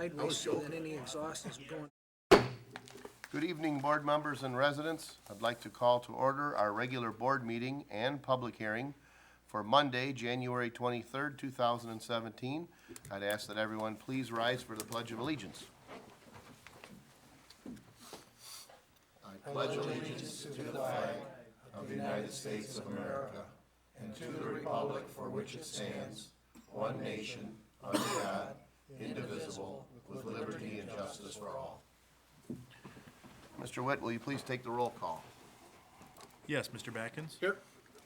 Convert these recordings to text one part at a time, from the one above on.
sideways so that any exhaust is going. Good evening, board members and residents. I'd like to call to order our regular board meeting and public hearing for Monday, January 23rd, 2017. I'd ask that everyone please rise for the Pledge of Allegiance. I pledge allegiance to the flag of the United States of America and to the republic for which it stands, one nation, under God, indivisible, with liberty and justice for all. Mr. Witt, will you please take the roll call? Yes, Mr. Batkins? Here.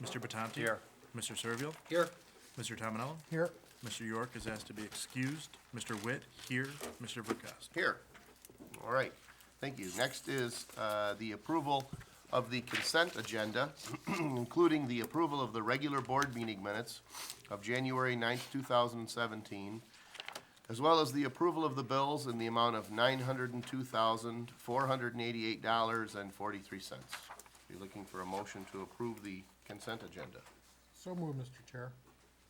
Mr. Batanti? Here. Mr. Servil? Here. Mr. Tominello? Here. Mr. York is asked to be excused. Mr. Witt, here. Mr. Verkowski? Here. All right, thank you. Next is the approval of the consent agenda, including the approval of the regular board meeting minutes of January 9th, 2017, as well as the approval of the bills in the amount of $902,488.43. You're looking for a motion to approve the consent agenda. So moved, Mr. Chair.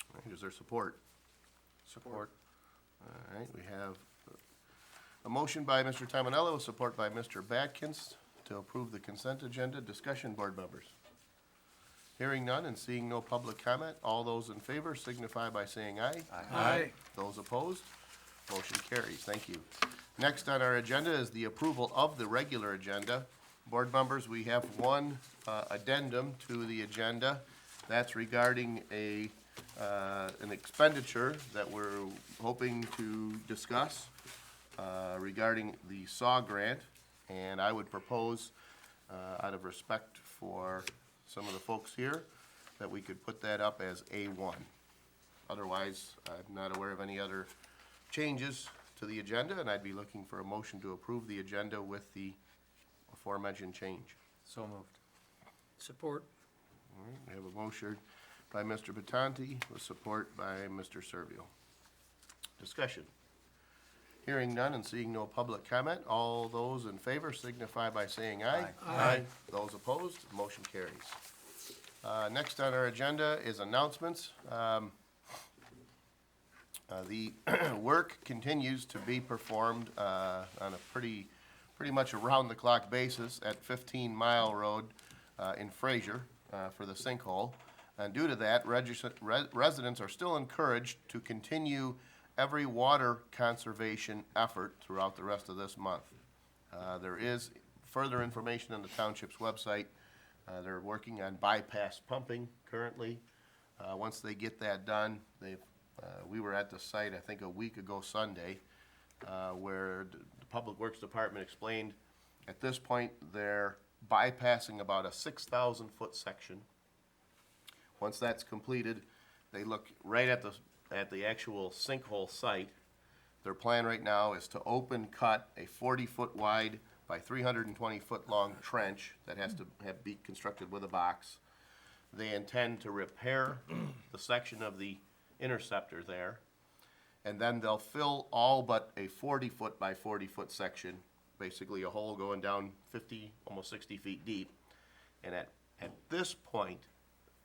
All right, is there support? Support. All right, we have a motion by Mr. Tominello, support by Mr. Batkins to approve the consent agenda. Discussion, board members. Hearing none and seeing no public comment, all those in favor signify by saying aye. Aye. Those opposed, motion carries. Thank you. Next on our agenda is the approval of the regular agenda. Board members, we have one addendum to the agenda. That's regarding an expenditure that we're hoping to discuss regarding the SAW grant. And I would propose, out of respect for some of the folks here, that we could put that up as A1. Otherwise, I'm not aware of any other changes to the agenda, and I'd be looking for a motion to approve the agenda with the aforementioned change. So moved. Support. All right, we have a motion by Mr. Batanti with support by Mr. Servil. Discussion. Hearing none and seeing no public comment, all those in favor signify by saying aye. Aye. Those opposed, motion carries. Next on our agenda is announcements. The work continues to be performed on a pretty much around-the-clock basis at 15 Mile Road in Fraser for the sinkhole. And due to that, residents are still encouraged to continue every water conservation effort throughout the rest of this month. There is further information on the township's website. They're working on bypass pumping currently. Once they get that done, we were at the site, I think, a week ago Sunday, where the Public Works Department explained at this point they're bypassing about a 6,000-foot section. Once that's completed, they look right at the actual sinkhole site. Their plan right now is to open cut a 40-foot wide by 320-foot long trench that has to be constructed with a box. They intend to repair the section of the interceptor there, and then they'll fill all but a 40-foot by 40-foot section, basically a hole going down 50, almost 60 feet deep. And at this point,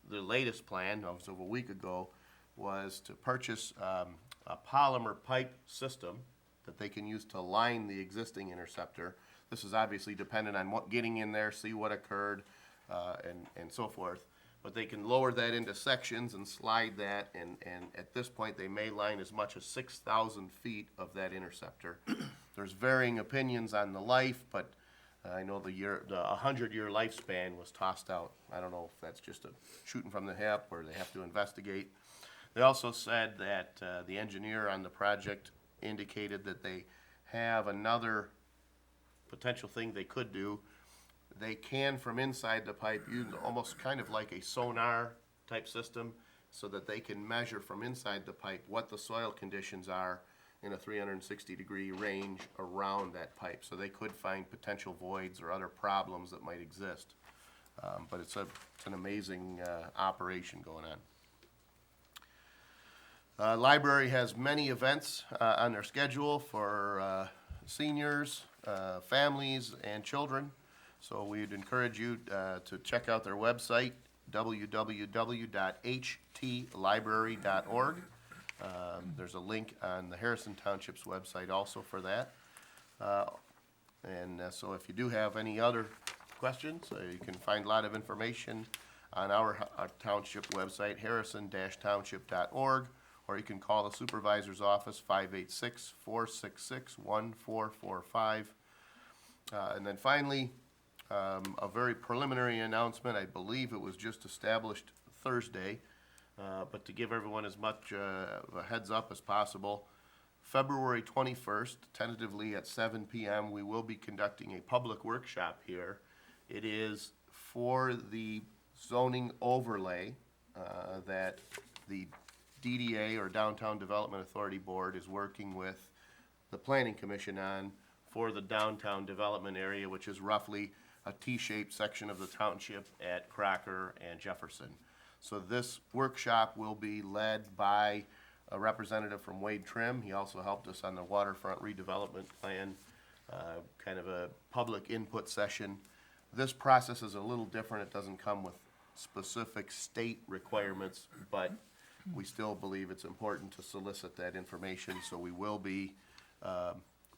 the latest plan, as of a week ago, was to purchase a polymer pipe system that they can use to line the existing interceptor. This is obviously dependent on getting in there, see what occurred, and so forth. But they can lower that into sections and slide that, and at this point, they may line as much as 6,000 feet of that interceptor. There's varying opinions on the life, but I know the 100-year lifespan was tossed out. I don't know if that's just a shooting from the hip or they have to investigate. They also said that the engineer on the project indicated that they have another potential thing they could do. They can, from inside the pipe, use almost kind of like a sonar type system so that they can measure from inside the pipe what the soil conditions are in a 360-degree range around that pipe. So they could find potential voids or other problems that might exist. But it's an amazing operation going on. Library has many events on their schedule for seniors, families, and children. So we'd encourage you to check out their website, www.htlibrary.org. There's a link on the Harrison Township's website also for that. So if you do have any other questions, you can find a lot of information on our township website, harrison-township.org, or you can call the supervisor's office, 586-466-1445. And then finally, a very preliminary announcement. I believe it was just established Thursday, but to give everyone as much of a heads up as possible, February 21st, tentatively at 7 p.m., we will be conducting a public workshop here. It is for the zoning overlay that the DDA, or Downtown Development Authority Board, is working with the Planning Commission on for the downtown development area, which is roughly a T-shaped section of the township at Crocker and Jefferson. So this workshop will be led by a representative from Wade Trim. He also helped us on the waterfront redevelopment plan, kind of a public input session. This process is a little different. It doesn't come with specific state requirements, but we still believe it's important to solicit that information. So we will be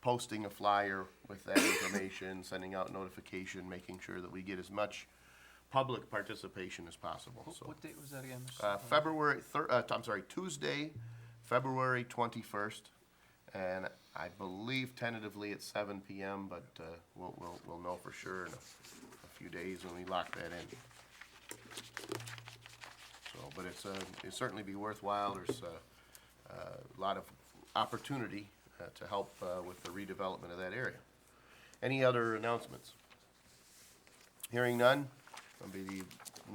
posting a flyer with that information, sending out notification, making sure that we get as much public participation as possible. So What date was that again, Mr.? Tuesday, February 21st, and I believe tentatively at 7 p.m., but we'll know for sure in a few days when we lock that in. So, but it'll certainly be worthwhile. There's a lot of opportunity to help with the redevelopment of that area. Any other announcements? Hearing none, I'll be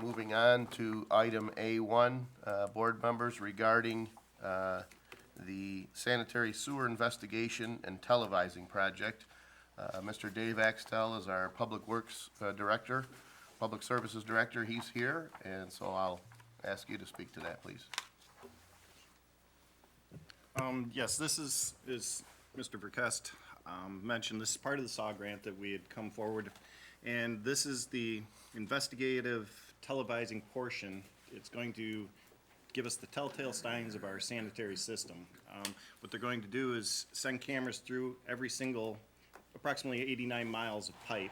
moving on to item A1, board members, regarding the sanitary sewer investigation and televising project. Mr. Dave Axtell is our Public Works Director, Public Services Director. He's here, and so I'll ask you to speak to that, please. Yes, this is Mr. Verkest mentioned, this is part of the SAW grant that we had come forward. And this is the investigative televising portion. It's going to give us the telltale signs of our sanitary system. What they're going to do is send cameras through every single, approximately 89 miles of pipe,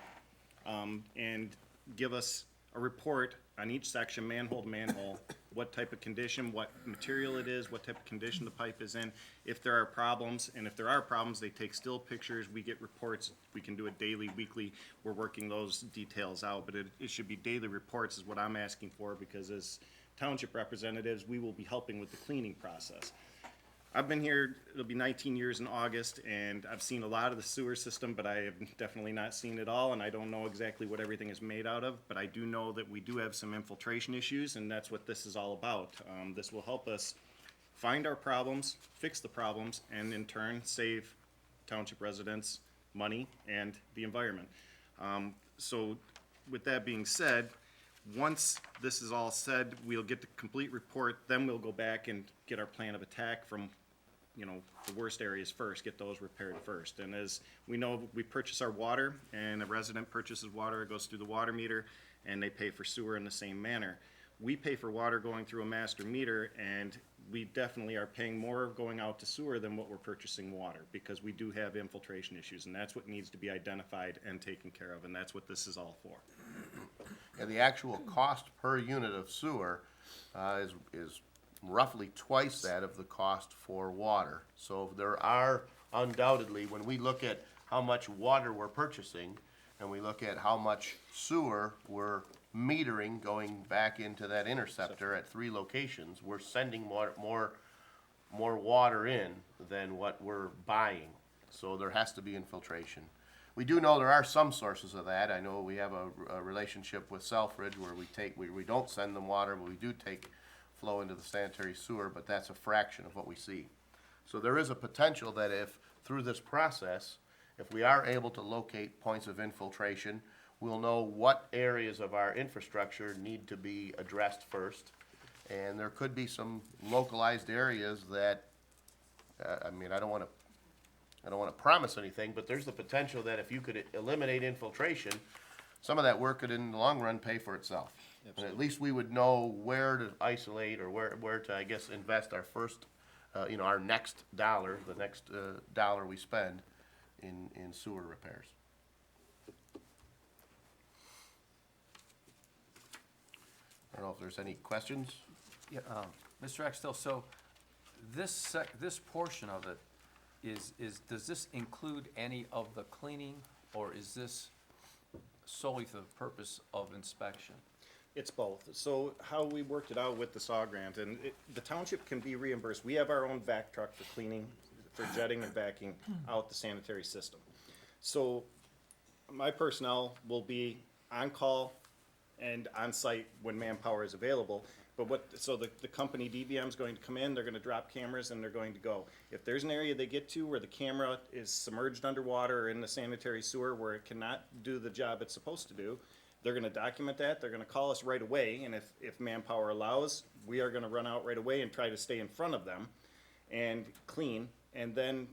and give us a report on each section, manhole to manhole, what type of condition, what material it is, what type of condition the pipe is in, if there are problems, and if there are problems, they take still pictures, we get reports, we can do it daily, weekly, we're working those details out, but it should be daily reports is what I'm asking for, because as township representatives, we will be helping with the cleaning process. I've been here, it'll be 19 years in August, and I've seen a lot of the sewer system, but I have definitely not seen it all, and I don't know exactly what everything is made out of, but I do know that we do have some infiltration issues, and that's what this is all about. This will help us find our problems, fix the problems, and in turn, save township residents money and the environment. So with that being said, once this is all said, we'll get the complete report, then we'll go back and get our plan of attack from, you know, the worst areas first, get those repaired first. And as we know, we purchase our water, and a resident purchases water, it goes through the water meter, and they pay for sewer in the same manner. We pay for water going through a master meter, and we definitely are paying more going out to sewer than what we're purchasing water, because we do have infiltration issues, and that's what needs to be identified and taken care of, and that's what this is all for. And the actual cost per unit of sewer is roughly twice that of the cost for water. So there are undoubtedly, when we look at how much water we're purchasing, and we look at how much sewer we're metering going back into that interceptor at 3 locations, we're sending more water in than what we're buying. So there has to be infiltration. We do know there are some sources of that. I know we have a relationship with Selfridge where we don't send them water, but we do take flow into the sanitary sewer, but that's a fraction of what we see. So there is a potential that if, through this process, if we are able to locate points of infiltration, we'll know what areas of our infrastructure need to be addressed first. And there could be some localized areas that, I don't want to promise anything, but there's the potential that if you could eliminate infiltration, some of that work could in the long run pay for itself. And at least we would know where to isolate or where to, I guess, invest our first our next dollar, the next dollar we spend in sewer repairs. I don't know if there's any questions? Yeah, Mr. Axtell, so this portion of it does this include any of the cleaning, or is this solely for the purpose of inspection? It's both. So how we worked it out with the SAW grant, and the township can be reimbursed. We have our own vac truck for cleaning, for jetting and backing out the sanitary system. So my personnel will be on call and on site when manpower is available. But so the company DVM is going to come in, they're gonna drop cameras and they're going to go. If there's an area they get to where the camera is submerged underwater or in the sanitary sewer where it cannot do the job it's supposed to do, they're gonna document that, they're gonna call us right away, and if manpower allows, we are gonna run out right away and try to stay in front of them and clean, and then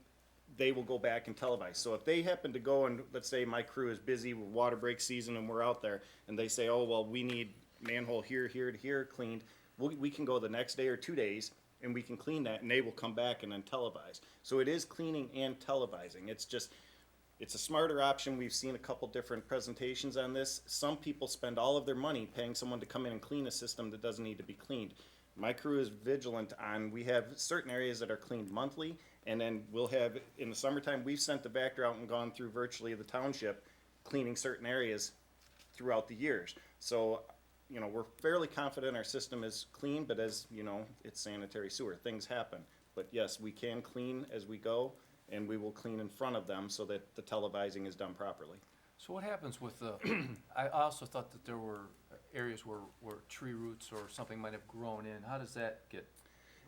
they will go back and televise. So if they happen to go and, let's say my crew is busy with water break season and we're out there, and they say, oh, well, we need manhole here, here, to here cleaned, we can go the next day or 2 days, and we can clean that, and they will come back and then televise. So it is cleaning and televising. It's a smarter option. We've seen a couple different presentations on this. Some people spend all of their money paying someone to come in and clean a system that doesn't need to be cleaned. My crew is vigilant on, we have certain areas that are cleaned monthly, and then we'll have, in the summertime, we've sent the Vector out and gone through virtually the township, cleaning certain areas throughout the years. So, we're fairly confident our system is clean, but as you know, it's sanitary sewer, things happen. But yes, we can clean as we go, and we will clean in front of them so that the televising is done properly. So what happens with the, I also thought that there were areas where tree roots or something might have grown in. How does that get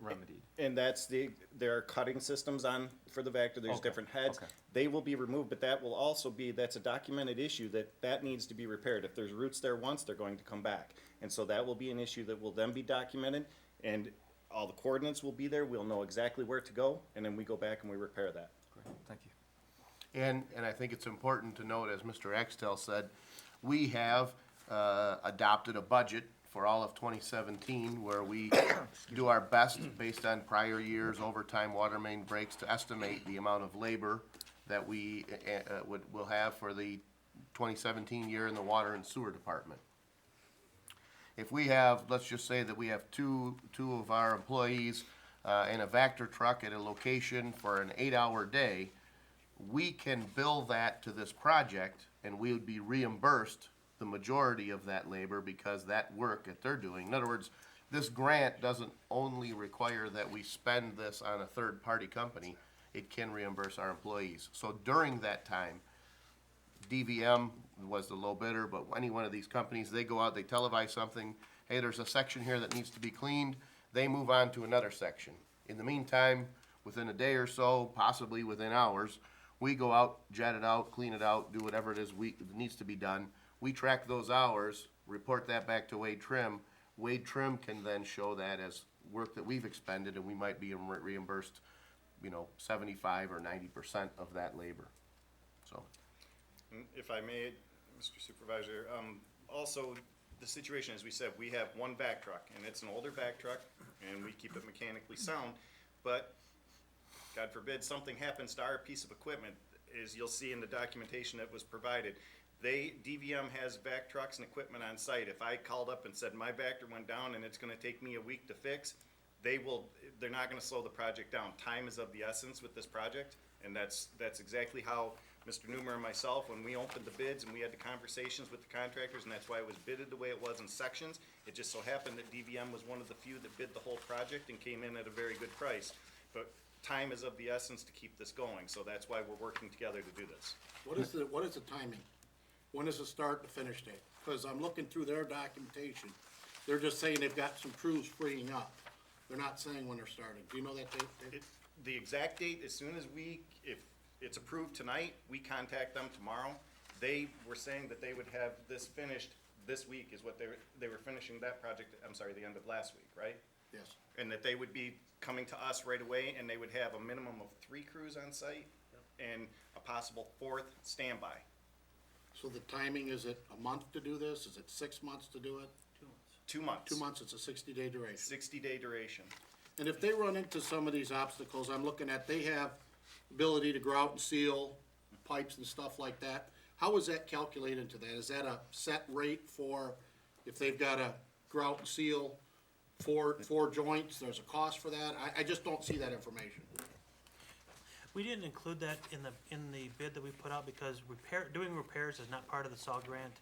remedied? And there are cutting systems on for the Vector, there's Okay, different heads. okay. They will be removed, but that will also be, that's a documented issue that needs to be repaired. If there's roots there once, they're going to come back. And so that will be an issue that will then be documented, and all the coordinates will be there, we'll know exactly where to go, and then we go back and we repair that. Great, thank you. And I think it's important to note, as Mr. Axtell said, we have adopted a budget for all of 2017 where we do our best based on prior years' overtime water main breaks to estimate the amount of labor that we will have for the 2017 year in the water and sewer department. If we have, let's just say that we have two of our employees in a Vector truck at a location for an 8-hour day, we can bill that to this project and we would be reimbursed the majority of that labor because that work that they're doing. In other words, this grant doesn't only require that we spend this on a third-party company, it can reimburse our employees. So during that time, DVM was the low bidder, but any one of these companies, they go out, they televise something, hey, there's a section here that needs to be cleaned, they move on to another section. In the meantime, within a day or so, possibly within hours, we go out, jet it out, clean it out, do whatever it is that needs to be done. We track those hours, report that back to Wade Trim. Wade Trim can then show that as work that we've expended, and we might be reimbursed, 75 or 90% of that labor. So, If I may, Mr. Supervisor, also, the situation, as we said, we have one vac truck, and it's an older vac truck, and we keep it mechanically sound, but God forbid something happens to our piece of equipment, as you'll see in the documentation that was provided. DVM has vac trucks and equipment on site. If I called up and said my Vector went down and it's gonna take me a week to fix, they're not gonna slow the project down. Time is of the essence with this project, and that's exactly how Mr. Newmer and myself, when we opened the bids and we had the conversations with the contractors, and that's why it was bidded the way it was in sections. It just so happened that DVM was one of the few that bid the whole project and came in at a very good price. But time is of the essence to keep this going, so that's why we're working together to do this. What is the timing? When is the start and finish date? Because I'm looking through their documentation. They're just saying they've got some crews freeing up. They're not saying when they're starting. Do you know that date? The exact date, as soon as if it's approved tonight, we contact them tomorrow. They were saying that they would have this finished this week is what they were finishing that project, I'm sorry, the end of last week, right? Yes. And that they would be coming to us right away, and they would have a minimum of 3 crews on site and a possible 4th standby. So the timing, is it a month to do this? Is it 6 months to do it? 2 months. 2 months, it's a 60-day duration. 60-day duration. And if they run into some of these obstacles, I'm looking at, they have ability to go out and seal pipes and stuff like that. How is that calculated into that? Is that a set rate for if they've gotta go out and seal four joints, there's a cost for that? I just don't see that information. We didn't include that in the bid that we put out because doing repairs is not part of the SAW grant,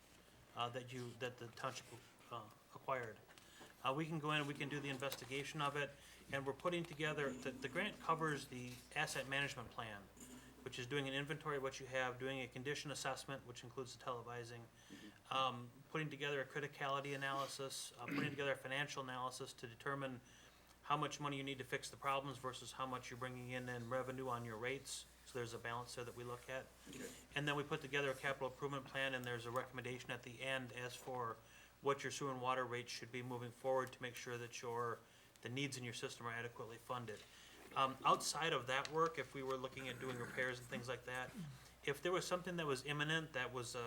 that the township, acquired. We can go in and we can do the investigation of it, and we're putting together, the grant covers the asset management plan, which is doing an inventory of what you have, doing a condition assessment, which includes the televising, putting together a criticality analysis, putting together a financial analysis to determine how much money you need to fix the problems versus how much you're bringing in revenue on your rates. So there's a balance there that we look at. And then we put together a capital improvement plan, and there's a recommendation at the end as for what your sewer and water rates should be moving forward to make sure that the needs in your system are adequately funded. Outside of that work, if we were looking at doing repairs and things like that, if there was something that was imminent, that was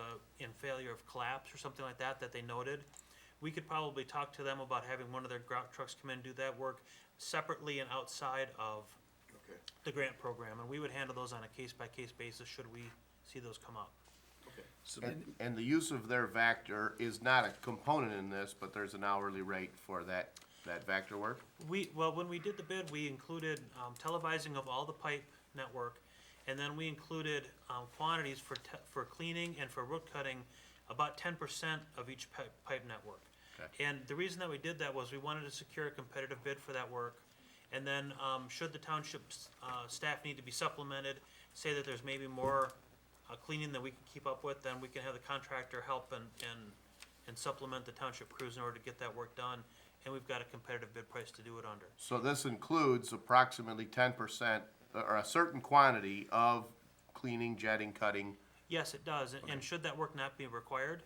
in failure of collapse or something like that, that they noted, we could probably talk to them about having one of their grout trucks come in and do that work separately and outside of Okay. the grant program, and we would handle those on a case-by-case basis should we see those come up. Okay. And the use of their Vector is not a component in this, but there's an hourly rate for that Vector work? When we did the bid, we included televising of all the pipe network, and then we included quantities for cleaning and for root cutting, about 10% of each pipe network. Okay. And the reason that we did that was we wanted to secure a competitive bid for that work. And then, should the township's staff need to be supplemented, say that there's maybe more cleaning that we can keep up with, then we can have the contractor help and supplement the township crews in order to get that work done. And we've got a competitive bid price to do it under. So this includes approximately 10% or a certain quantity of cleaning, jetting, cutting. Yes, it does, and should that work not be required,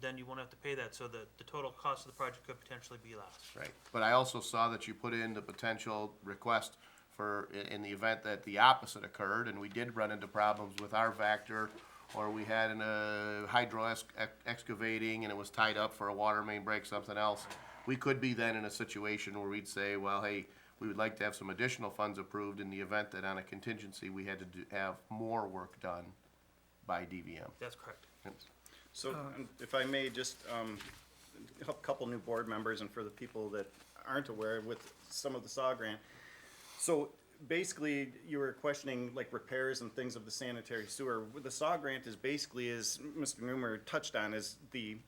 then you won't have to pay that, so the total cost of the project could potentially be less. Right. But I also saw that you put in the potential request for, in the event that the opposite occurred, and we did run into problems with our Vector, or we had a hydro excavating and it was tied up for a water main break, something else. We could be then in a situation where we'd say, well, hey, we would like to have some additional funds approved in the event that on a contingency, we had to have more work done by DVM. That's correct. So, if I may, just a couple new board members, and for the people that aren't aware with some of the SAW grant. So, basically, you were questioning like repairs and things of the sanitary sewer. The SAW grant is basically, as Mr. Newmer touched on, is the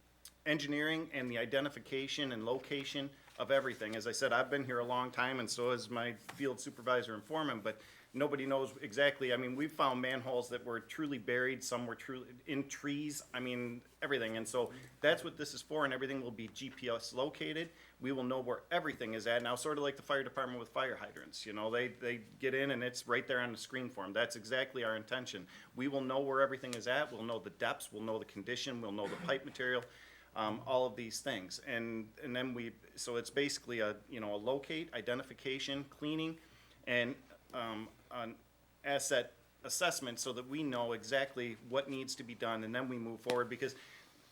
engineering and the identification and location of everything. As I said, I've been here a long time, and so has my field supervisor and foreman, but nobody knows exactly. I mean, we've found manholes that were truly buried, some were truly in trees, I mean, everything. And so that's what this is for, and everything will be GPS located. We will know where everything is at. Now, sort of like the fire department with fire hydrants, you know, they get in and it's right there on the screen for them. That's exactly our intention. We will know where everything is at, we'll know the depths, we'll know the condition, we'll know the pipe material, all of these things. And then so it's basically a locate, identification, cleaning, and an asset assessment so that we know exactly what needs to be done, and then we move forward. Because,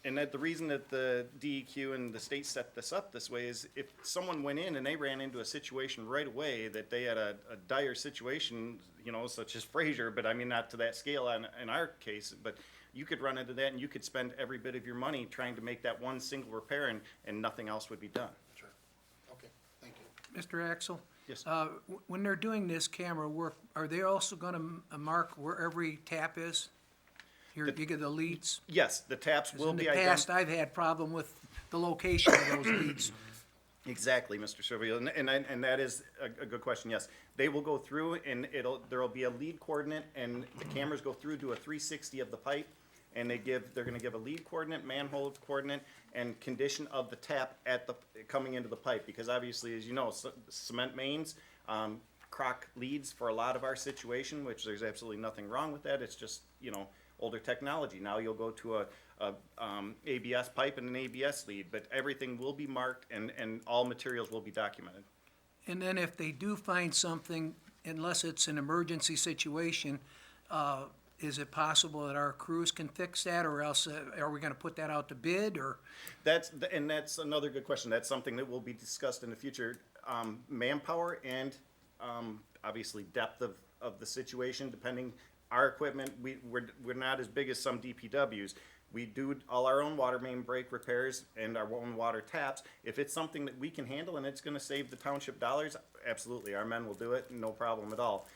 and that the reason that the DEQ and the state set this up this way is if someone went in and they ran into a situation right away that they had a dire situation, such as Fraser, but I mean not to that scale in our case, but you could run into that and you could spend every bit of your money trying to make that one single repair, and nothing else would be done. Sure. Okay, thank you. Mr. Axel? Yes. When they're doing this camera work, are they also gonna mark where every tap is? You get the leads? Yes, the taps 'Cause will in be the past, I've had problem with the location of those leads. Exactly, Mr. Servio, and that is a good question, yes. They will go through and there'll be a lead coordinate, and the cameras go through, do a 360 of the pipe, and they're gonna give a lead coordinate, manhole coordinate, and condition of the tap coming into the pipe, because obviously, as you know, cement mains, crock leads for a lot of our situation, which there's absolutely nothing wrong with that, it's just, older technology. Now you'll go to a ABS pipe and an ABS lead, but everything will be marked and all materials will be documented. And then if they do find something, unless it's an emergency situation, is it possible that our crews can fix that, or else are we gonna put that out to bid, or? That's another good question. That's something that will be discussed in the future. manpower and, obviously depth of the situation, depending, our equipment, we're not as big as some DPWs. We do all our own water main break repairs and our own water taps. If it's something that we can handle and it's gonna save the township dollars, absolutely, our men will do it, no problem at all.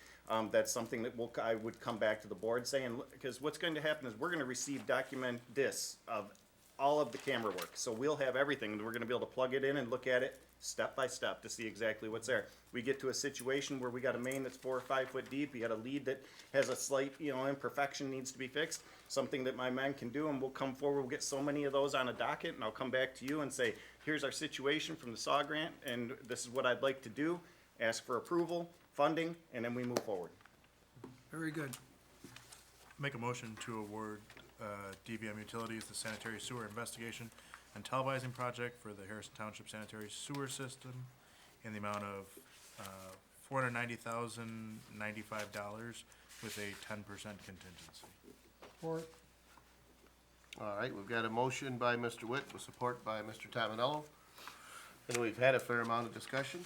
That's something that I would come back to the board saying, because what's going to happen is we're gonna receive document discs of all of the camera work. So we'll have everything, and we're gonna be able to plug it in and look at it step by step to see exactly what's there. We get to a situation where we got a main that's 4 or 5 foot deep, you got a lead that has a slight, imperfection needs to be fixed, something that my men can do, and we'll come forward, we'll get so many of those on a docket, and I'll come back to you and say, here's our situation from the SAW grant, and this is what I'd like to do, ask for approval, funding, and then we move forward. Very good. Make a motion to award DVM Utilities the sanitary sewer investigation and televising project for the Harrison Township sanitary sewer system in the amount of $490,095 with a 10% contingency. Support. All right, we've got a motion by Mr. Witt with support by Mr. Tominello. And we've had a fair amount of discussion.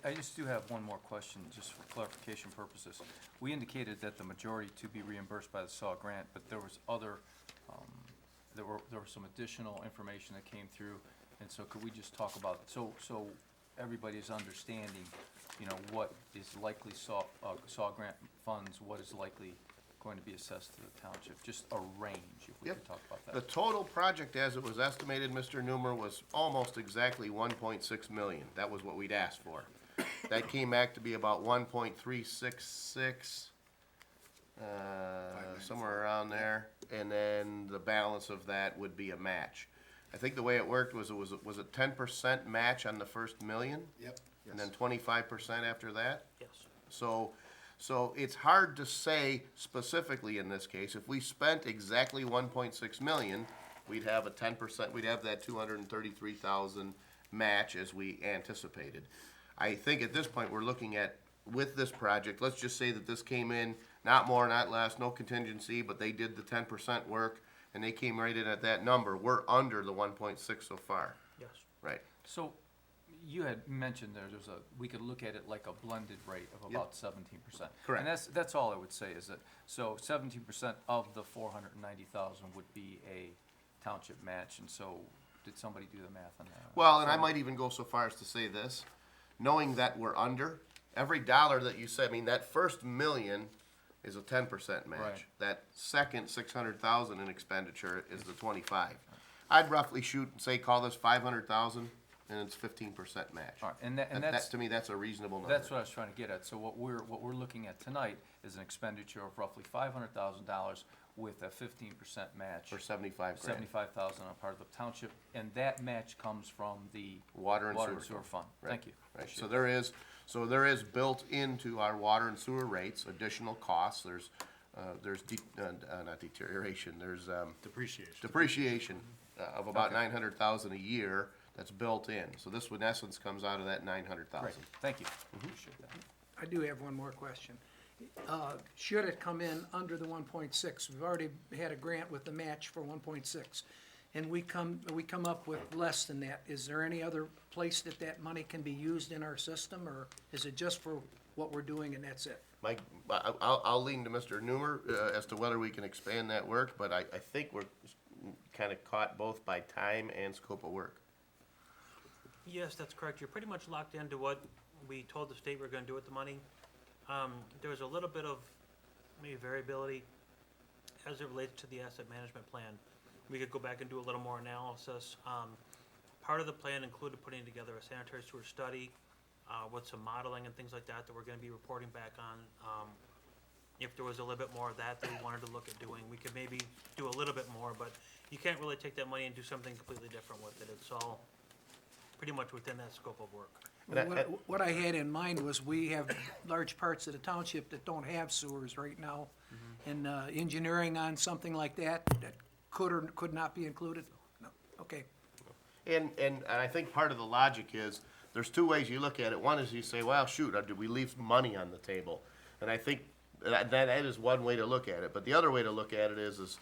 I just do have one more question, just for clarification purposes. We indicated that the majority to be reimbursed by the SAW grant, but there was other, there were some additional information that came through, and so could we just talk about, so everybody's understanding, what is likely SAW grant funds, what is likely going to be assessed to the township, just a range, if we could talk about that. The total project as it was estimated, Mr. Newmer, was almost exactly 1.6 million. That was what we'd asked for. That came back to be about 1.366, somewhere around there. And then the balance of that would be a match. I think the way it worked was a 10% match on the first million? Yep. And then 25% after that? Yes. So it's hard to say specifically in this case, if we spent exactly 1.6 million, we'd have a 10%, we'd have that 233,000 match as we anticipated. I think at this point, we're looking at, with this project, let's just say that this came in, not more, not less, no contingency, but they did the 10% work, and they came right in at that number. We're under the 1.6 so far, Yes. right? So, you had mentioned we could look at it like a blended rate of about 17%. Correct. And that's all I would say is that, so 17% of the 490,000 would be a township match, and so, did somebody do the math on that? Well, and I might even go so far as to say this, knowing that we're under, every dollar that you said, that first million is a 10% match. Right. That second 600,000 in expenditure is the 25. I'd roughly shoot and say, call this 500,000, and it's 15% match. All right, and that- and That, that's- to me, that's a reasonable number. That's what I was trying to get at. So what we're looking at tonight is an expenditure of roughly $500,000 with a 15% match. For 75 grand. 75,000 on part of the township, and that match comes from the Water and sewer sewer fund. Right, Thank you. Right, Appreciate so it. there is built into our water and sewer rates, additional costs, there's not deterioration, there's, depreciation of about 900,000 a year that's built in. So this, in essence, comes out of that 900,000. Great, thank you. Appreciate that. I do have one more question. Should it come in under the 1.6, we've already had a grant with the match for 1.6, and we come up with less than that, is there any other place that money can be used in our system, or is it just for what we're doing and that's it? Mike, I'll lean to Mr. Newmer as to whether we can expand that work, but I think we're kind of caught both by time and scope of work. Yes, that's correct. You're pretty much locked into what we told the state we're gonna do with the money. There was a little bit of maybe variability as it relates to the asset management plan. We could go back and do a little more analysis. Part of the plan included putting together a sanitary sewer study, with some modeling and things like that we're gonna be reporting back on. If there was a little bit more of that we wanted to look at doing, we could maybe do a little bit more, but you can't really take that money and do something completely different with it. It's all pretty much within that scope of work. What I had in mind was we have large parts of the township that don't have sewers right now, and engineering on something like that could or could not be included? No, okay. And I think part of the logic is, there's two ways you look at it. One is you say, well, shoot, did we leave money on the table? And I think that is one way to look at it. But the other way to look at it is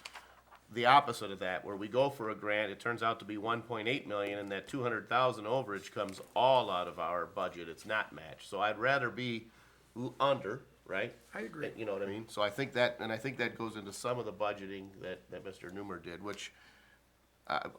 the opposite of that, where we go for a grant, it turns out to be 1.8 million, and that 200,000 overage comes all out of our budget, it's not matched. So I'd rather be under, right? I agree. You know what I mean? So I think that goes into some of the budgeting that Mr. Newmer did, which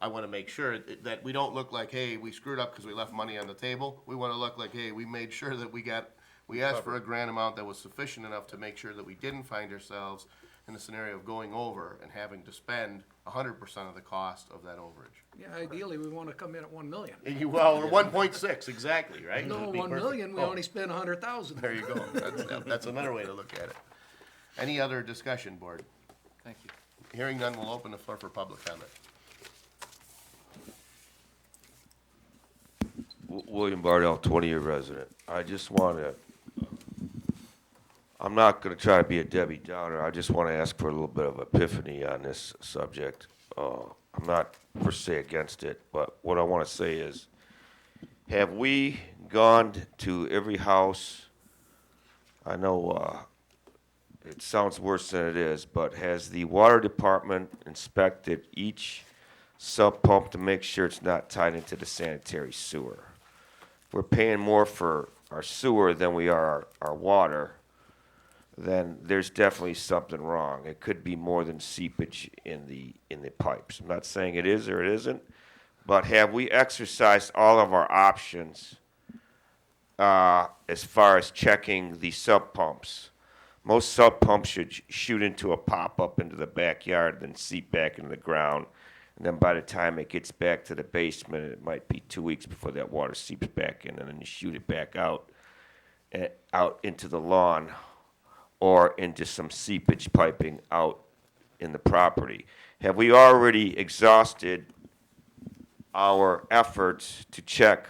I wanna make sure that we don't look like, hey, we screwed up because we left money on the table. We wanna look like, hey, we made sure that we asked for a grant amount that was sufficient enough to make sure that we didn't find ourselves in the scenario of going over and having to spend 100% of the cost of that overage. Yeah, ideally, we wanna come in at 1 million. Well, or 1.6, exactly, right? No, Would be 1 perfect. million, we Oh, only spent 100,000. There you go. That's another way to look at it. Any other discussion, board? Thank you. Hearing none, we'll open the floor for public comment. William Bardell, 20-year resident. I just want to, I'm not going to try to be a Debbie Downer. I just want to ask for a little bit of epiphany on this subject. I'm not per se against it, but what I want to say is, have we gone to every house? I know it sounds worse than it is, but has the water department inspected each sub pump to make sure it's not tied into the sanitary sewer? We're paying more for our sewer than we are our water, then there's definitely something wrong. It could be more than seepage in the pipes. I'm not saying it is or it isn't, but have we exercised all of our options as far as checking the sub pumps? Most sub pumps should shoot into a pop-up into the backyard, then seep back into the ground. And then by the time it gets back to the basement, it might be 2 weeks before that water seeps back in, and then you shoot it back out into the lawn or into some seepage piping out in the property. Have we already exhausted our efforts to check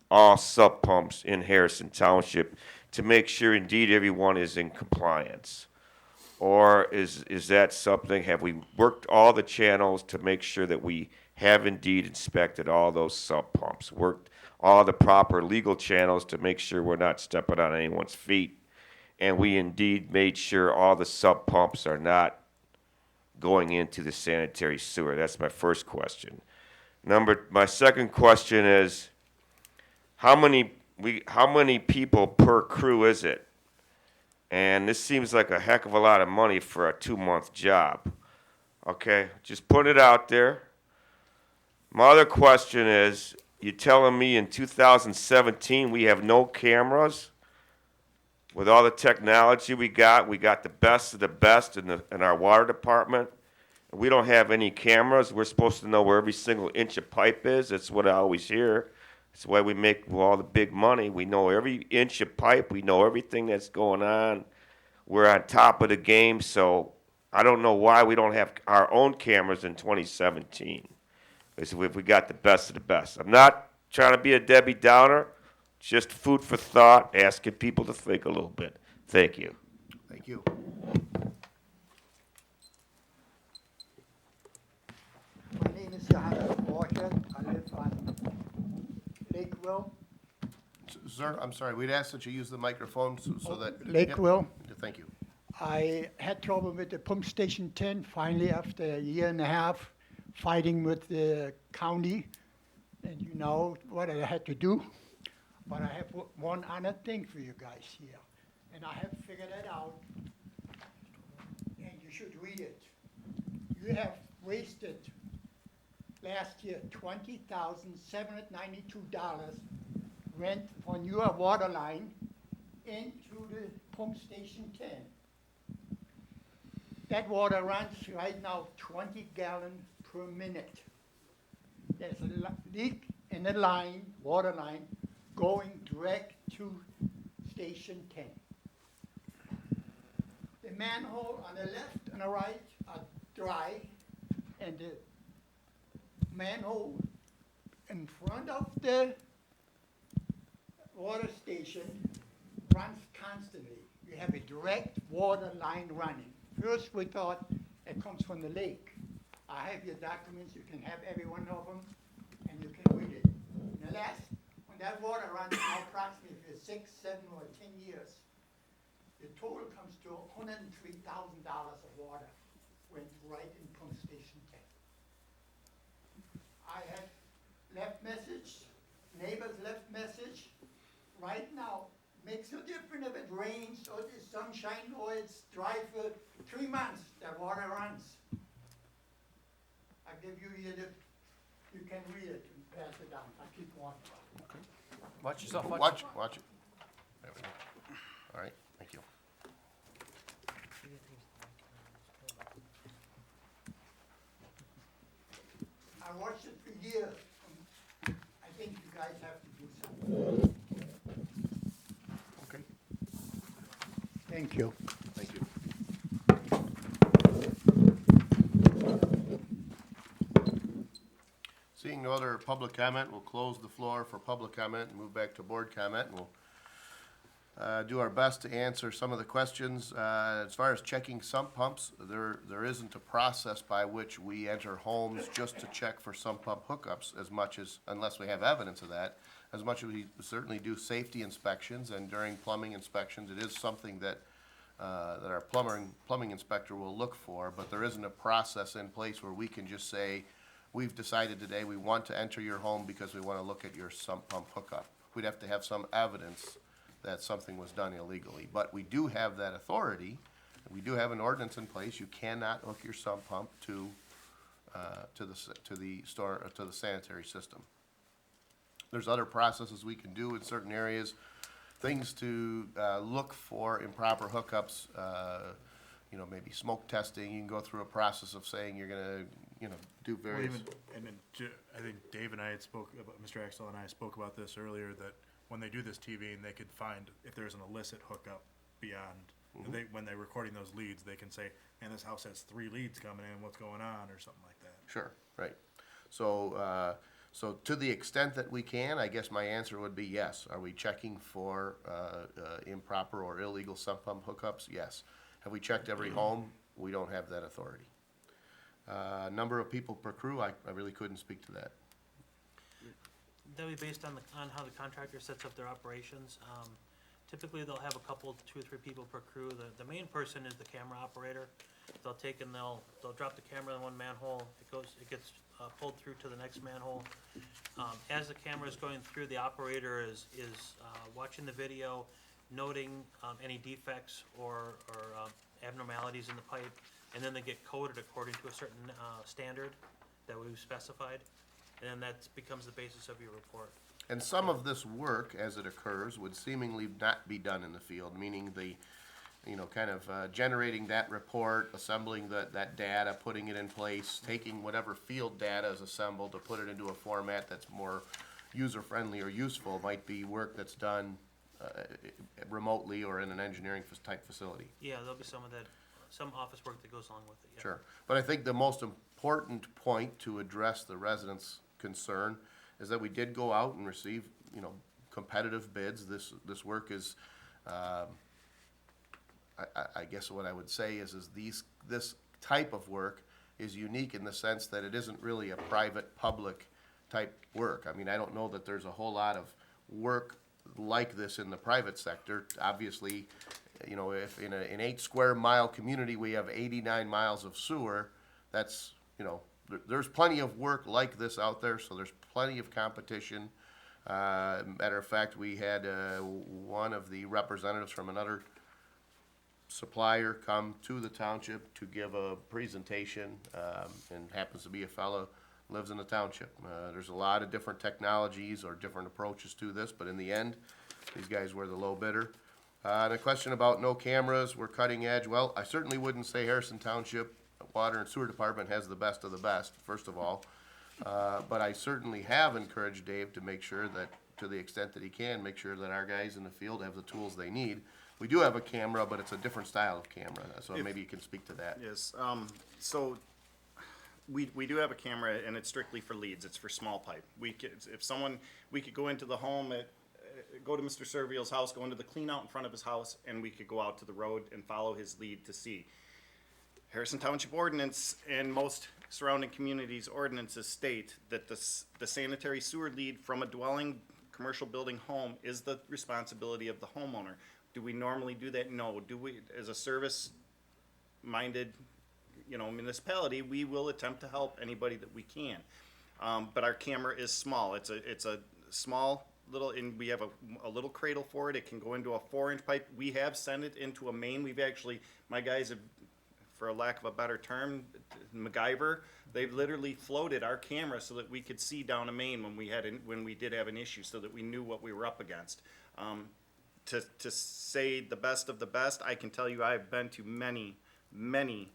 all sub pumps in Harrison Township to make sure indeed everyone is in compliance? Or is that something, have we worked all the channels to make sure that we have indeed inspected all those sub pumps, worked all the proper legal channels to make sure we're not stepping on anyone's feet, and we indeed made sure all the sub pumps are not going into the sanitary sewer? That's my first question. My second question is, how many people per crew is it? And this seems like a heck of a lot of money for a 2-month job. Okay, just put it out there. My other question is, you're telling me in 2017 we have no cameras? With all the technology we got the best of the best in our water department. We don't have any cameras. We're supposed to know where every single inch of pipe is. That's what I always hear. That's why we make all the big money. We know every inch of pipe. We know everything that's going on. We're on top of the game. So I don't know why we don't have our own cameras in 2017. Because if we got the best of the best. I'm not trying to be a Debbie Downer. Just food for thought, asking people to think a little bit. Thank you. Thank you. My name is Johannes Borchert. I live on Lakeville. Sir, I'm sorry, we'd ask that you use the microphone so that. Lakeville. Yep. Thank you. I had trouble with the pump station 10. Finally, after a year and a half fighting with the county, and you know what I had to do. But I have one other thing for you guys here, and I have figured it out, and you should read it. You have wasted last year $20,792 rent on your water line into the pump station 10. That water runs right now 20 gallons per minute. There's a leak in the line, water line, going direct to station 10. The manhole on the left and the right are dry, and the manhole in front of the water station runs constantly. You have a direct water line running. First we thought it comes from the lake. I have your documents, you can have every one of them, and you can read it. And the last, when that water runs now approximately for 6, 7, or 10 years, the total comes to $103,000 of water went right in pump station 10. neighbors left message. Right now, makes no difference if it rains or it's sunshine or it's dry for 3 months, the water runs. I give you here you can read it and pass it down. I keep going. Watch yourself, Watch it. There we go. All right, thank you. I watched it for years. I think you guys have to do something. Okay. Thank you. Thank you. Seeing no other public comment, we'll close the floor for public comment and move back to board comment. And we'll do our best to answer some of the questions. As far as checking sump pumps, there isn't a process by which we enter homes just to check for sump pump hookups as much as, unless we have evidence of that, as much as we certainly do safety inspections, and during plumbing inspections, it is something that that our plumbing inspector will look for, but there isn't a process in place where we can just say, we've decided today we want to enter your home because we want to look at your sump pump hookup. We'd have to have some evidence that something was done illegally, but we do have that authority. We do have an ordinance in place. You cannot hook your sump pump to the sanitary system. There's other processes we can do in certain areas, things to look for improper hookups. You know, maybe smoke testing. You can go through a process of saying you're gonna, do Well, various. I think Dave and I had spoke about, Mr. Axel and I spoke about this earlier, that when they do this TVing, they could find if there's an illicit hookup beyond, when they're recording those leads, they can say, man, this house has 3 leads coming in, what's going on, or something like that. Sure, right. So, so to the extent that we can, I guess my answer would be yes. Are we checking for improper or illegal sump pump hookups? Yes. Have we checked every home? We don't have that authority. Number of people per crew, I really couldn't speak to that. That'll be based on how the contractor sets up their operations. Typically, they'll have a couple, 2 or 3 people per crew. The main person is the camera operator. They'll take and they'll drop the camera in one manhole. It gets pulled through to the next manhole. As the camera is going through, the operator is watching the video, noting any defects or abnormalities in the pipe, and then they get coded according to a certain standard that we've specified, and then that becomes the basis of your report. And some of this work, as it occurs, would seemingly not be done in the field, meaning the, kind of generating that report, assembling that data, putting it in place, taking whatever field data is assembled to put it into a format that's more user-friendly or useful, might be work that's done remotely or in an engineering type facility. Yeah, there'll be some office work that goes along with it, yeah. Sure. But I think the most important point to address the residents' concern is that we did go out and receive, competitive bids. This work is, I guess what I would say is this type of work is unique in the sense that it isn't really a private-public type work. I mean, I don't know that there's a whole lot of work like this in the private sector. Obviously, if in an 8 square mile community we have 89 miles of sewer, that's, there's plenty of work like this out there, so there's plenty of competition. Matter of fact, we had one of the representatives from another supplier come to the township to give a presentation, and happens to be a fellow lives in the township. There's a lot of different technologies or different approaches to this, but in the end, these guys were the low bidder. And a question about no cameras, we're cutting edge. Well, I certainly wouldn't say Harrison Township Water and Sewer Department has the best of the best, first of all. But I certainly have encouraged Dave to make sure that, to the extent that he can, make sure that our guys in the field have the tools they need. We do have a camera, but it's a different style of camera, so maybe you can speak to that. Yes, so we do have a camera, and it's strictly for leads. It's for small pipe. We could go into the home go to Mr. Servio's house, go into the clean out in front of his house, and we could go out to the road and follow his lead to see. Harrison Township ordinance and most surrounding communities' ordinances state that the sanitary sewer lead from a dwelling, commercial building home is the responsibility of the homeowner. Do we normally do that? No. Do we, as a service-minded, municipality, we will attempt to help anybody that we can. But our camera is small. It's a small little, and we have a little cradle for it. It can go into a 4-inch pipe. We have sent it into a main. We've actually, my guys have, for a lack of a better term, MacGyver, they've literally floated our camera so that we could see down a main when we did have an issue, so that we knew what we were up against. To say the best of the best, I can tell you I've been to many, many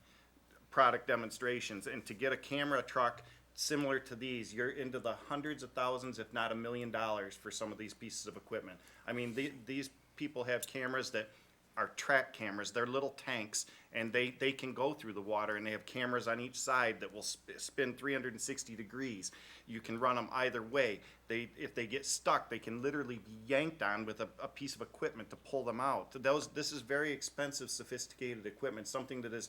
product demonstrations, and to get a camera truck similar to these, you're into the hundreds of thousands, if not $1 million for some of these pieces of equipment. I mean, these people have cameras that are track cameras. They're little tanks, and they can go through the water, and they have cameras on each side that will spin 360 degrees. You can run them either way. If they get stuck, they can literally be yanked on with a piece of equipment to pull them out. This is very expensive, sophisticated equipment, something that is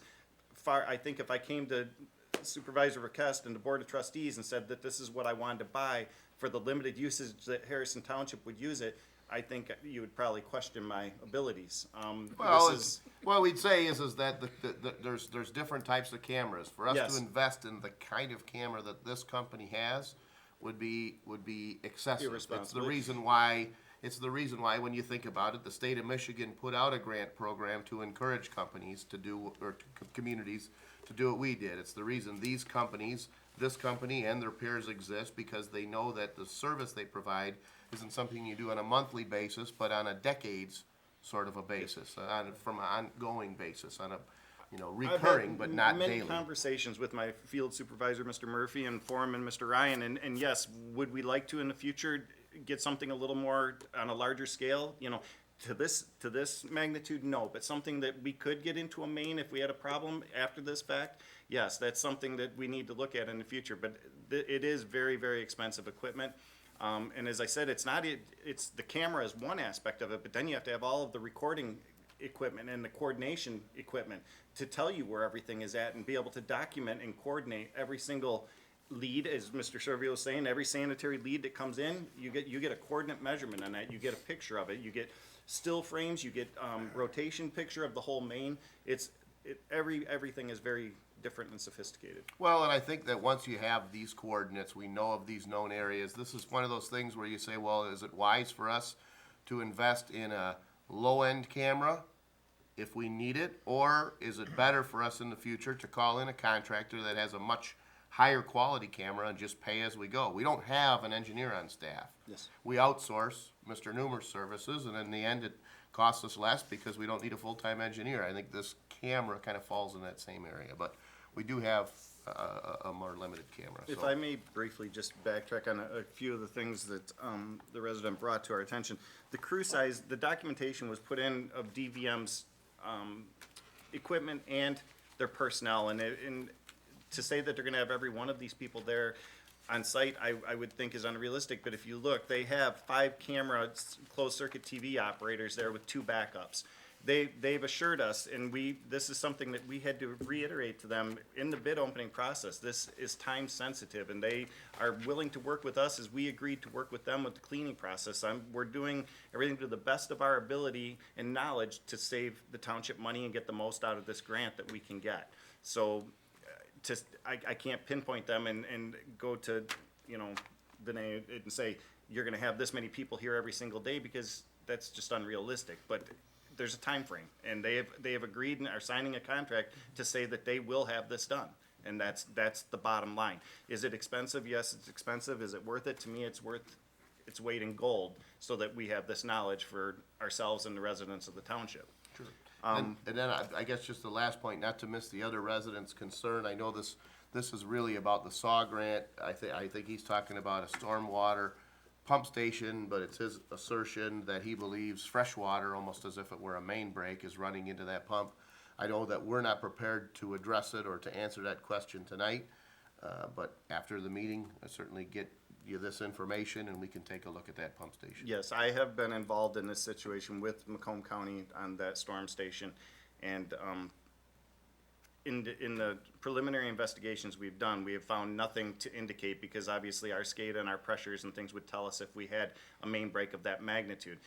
far, I think if I came to Supervisor Verkest and the Board of Trustees and said that this is what I wanted to buy for the limited usage that Harrison Township would use it, I think you would probably question my abilities. Well, This is- what we'd say is that there's different types of cameras. For us Yes. to invest in the kind of camera that this company has would be excessive. It's the Irresponsible. reason why when you think about it, the state of Michigan put out a grant program to encourage companies to do, or to communities to do what we did. It's the reason these companies, this company and their peers exist, because they know that the service they provide isn't something you do on a monthly basis, but on a decades sort of a basis, from an ongoing basis, on a, recurring, but not many daily. conversations with my field supervisor, Mr. Murphy, and foreman, Mr. Ryan, and yes, would we like to in the future get something a little more on a larger scale? To this magnitude, no, but something that we could get into a main if we had a problem after this fact, yes, that's something that we need to look at in the future, but it is very, very expensive equipment. And as I said, it's the camera is one aspect of it, but then you have to have all of the recording equipment and the coordination equipment to tell you where everything is at and be able to document and coordinate every single lead, as Mr. Servio was saying, every sanitary lead that comes in, you get a coordinate measurement on that, you get a picture of it, you get still frames, you get rotation picture of the whole main. Everything is very different and sophisticated. Well, and I think that once you have these coordinates, we know of these known areas, this is one of those things where you say, well, is it wise for us to invest in a low-end camera if we need it? Or is it better for us in the future to call in a contractor that has a much higher quality camera and just pay as we go? We don't have an engineer on staff. Yes. We outsource Mr. Newmer's services, and in the end, it costs us less because we don't need a full-time engineer. I think this camera kind of falls in that same area, but we do have a more limited camera. If so. I may briefly just backtrack on a few of the things that the resident brought to our attention. The crew size, the documentation was put in of DVM's equipment and their personnel, and to say that they're gonna have every one of these people there on site, I would think is unrealistic, but if you look, they have 5 camera closed-circuit TV operators there with 2 backups. They've assured us, and this is something that we had to reiterate to them in the bid opening process. This is time sensitive, and they are willing to work with us as we agreed to work with them with the cleaning process. We're doing everything to the best of our ability and knowledge to save the township money and get the most out of this grant that we can get. So, I can't pinpoint them and go to, Vinay and say, you're gonna have this many people here every single day, because that's just unrealistic. But there's a time frame, and they have agreed and are signing a contract to say that they will have this done, and that's the bottom line. Is it expensive? Yes, it's expensive. Is it worth it? To me, it's worth its weight in gold, so that we have this knowledge for ourselves and the residents of the township. And then I guess just the last point, not to miss the other residents' concern, I know this is really about the SAW grant. I think he's talking about a stormwater pump station, but it's his assertion that he believes fresh water, almost as if it were a main break, is running into that pump. I know that we're not prepared to address it or to answer that question tonight, but after the meeting, I certainly get you this information and we can take a look at that pump station. Yes, I have been involved in this situation with Macomb County on that storm station, and in the preliminary investigations we've done, we have found nothing to indicate, because obviously our SCADA and our pressures and things would tell us if we had a main break of that magnitude.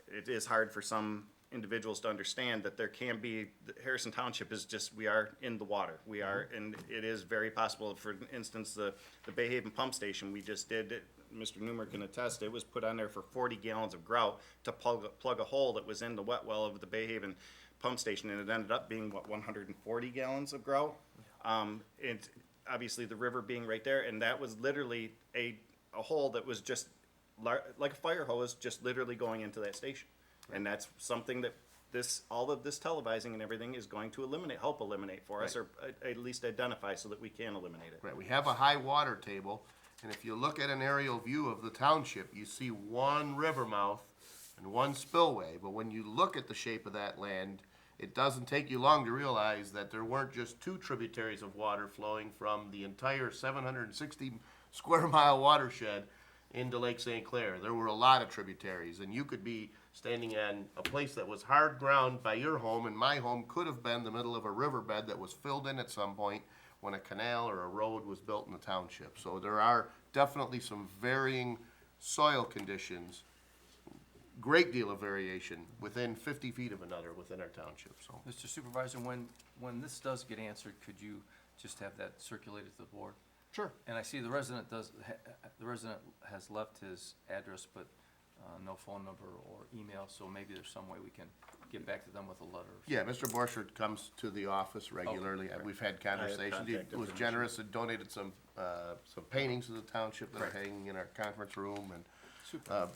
It is hard for some individuals to understand that there can be, Harrison Township is just, we are in the water. We are, and it is very possible, for instance, the Bay Haven pump station we just did, Mr. Newmer can attest, it was put on there for 40 gallons of grout to plug a hole that was in the wet well of the Bay Haven pump station, and it ended up being, what, 140 gallons of grout? And obviously the river being right there, and that was literally a hole that was just like a fire hose, just literally going into that station. And that's something that all of this televising and everything is going to help eliminate for us, or at least identify so that we can eliminate it. Right, we have a high water table, and if you look at an aerial view of the township, you see one river mouth and one spillway, but when you look at the shape of that land, it doesn't take you long to realize that there weren't just two tributaries of water flowing from the entire 760 square mile watershed into Lake St. Clair. There were a lot of tributaries, and you could be standing on a place that was hard ground by your home, and my home could have been the middle of a riverbed that was filled in at some point when a canal or a road was built in the township. So there are definitely some varying soil conditions, great deal of variation within 50 feet of another within our township, so. Mr. Supervisor, when this does get answered, could you just have that circulated to the board? Sure. And I see the resident the resident has left his address, but no phone number or email, so maybe there's some way we can get back to them with a letter. Yeah, Mr. Borchert comes to the office regularly. Okay. We've had conversations. He contact was information. generous and donated some paintings to the township that are hanging in our conference room, and Super.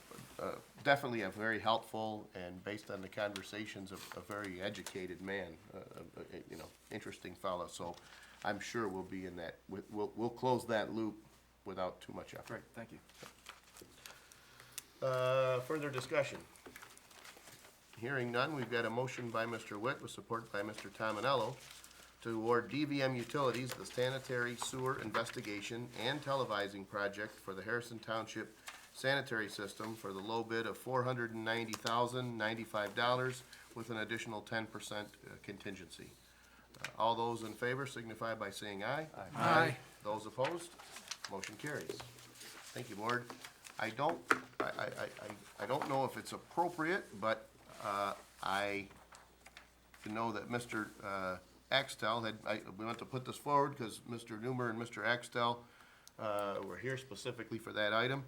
definitely a very helpful, and based on the conversations, a very educated man, interesting fellow. So I'm sure we'll be in that, we'll close that loop without too much effort. Great, thank you. Further discussion? Hearing none, we've got a motion by Mr. Witt with support by Mr. Tominello to award DVM Utilities the sanitary sewer investigation and televising project for the Harrison Township sanitary system for the low bid of $490,095 with an additional 10% contingency. All those in favor signify by saying aye. Aye. Those opposed, motion carries. Thank you, Board. I don't know if it's appropriate, but I know that Mr. Axtell we want to put this forward because Mr. Newmer and Mr. Axtell were here specifically for that item.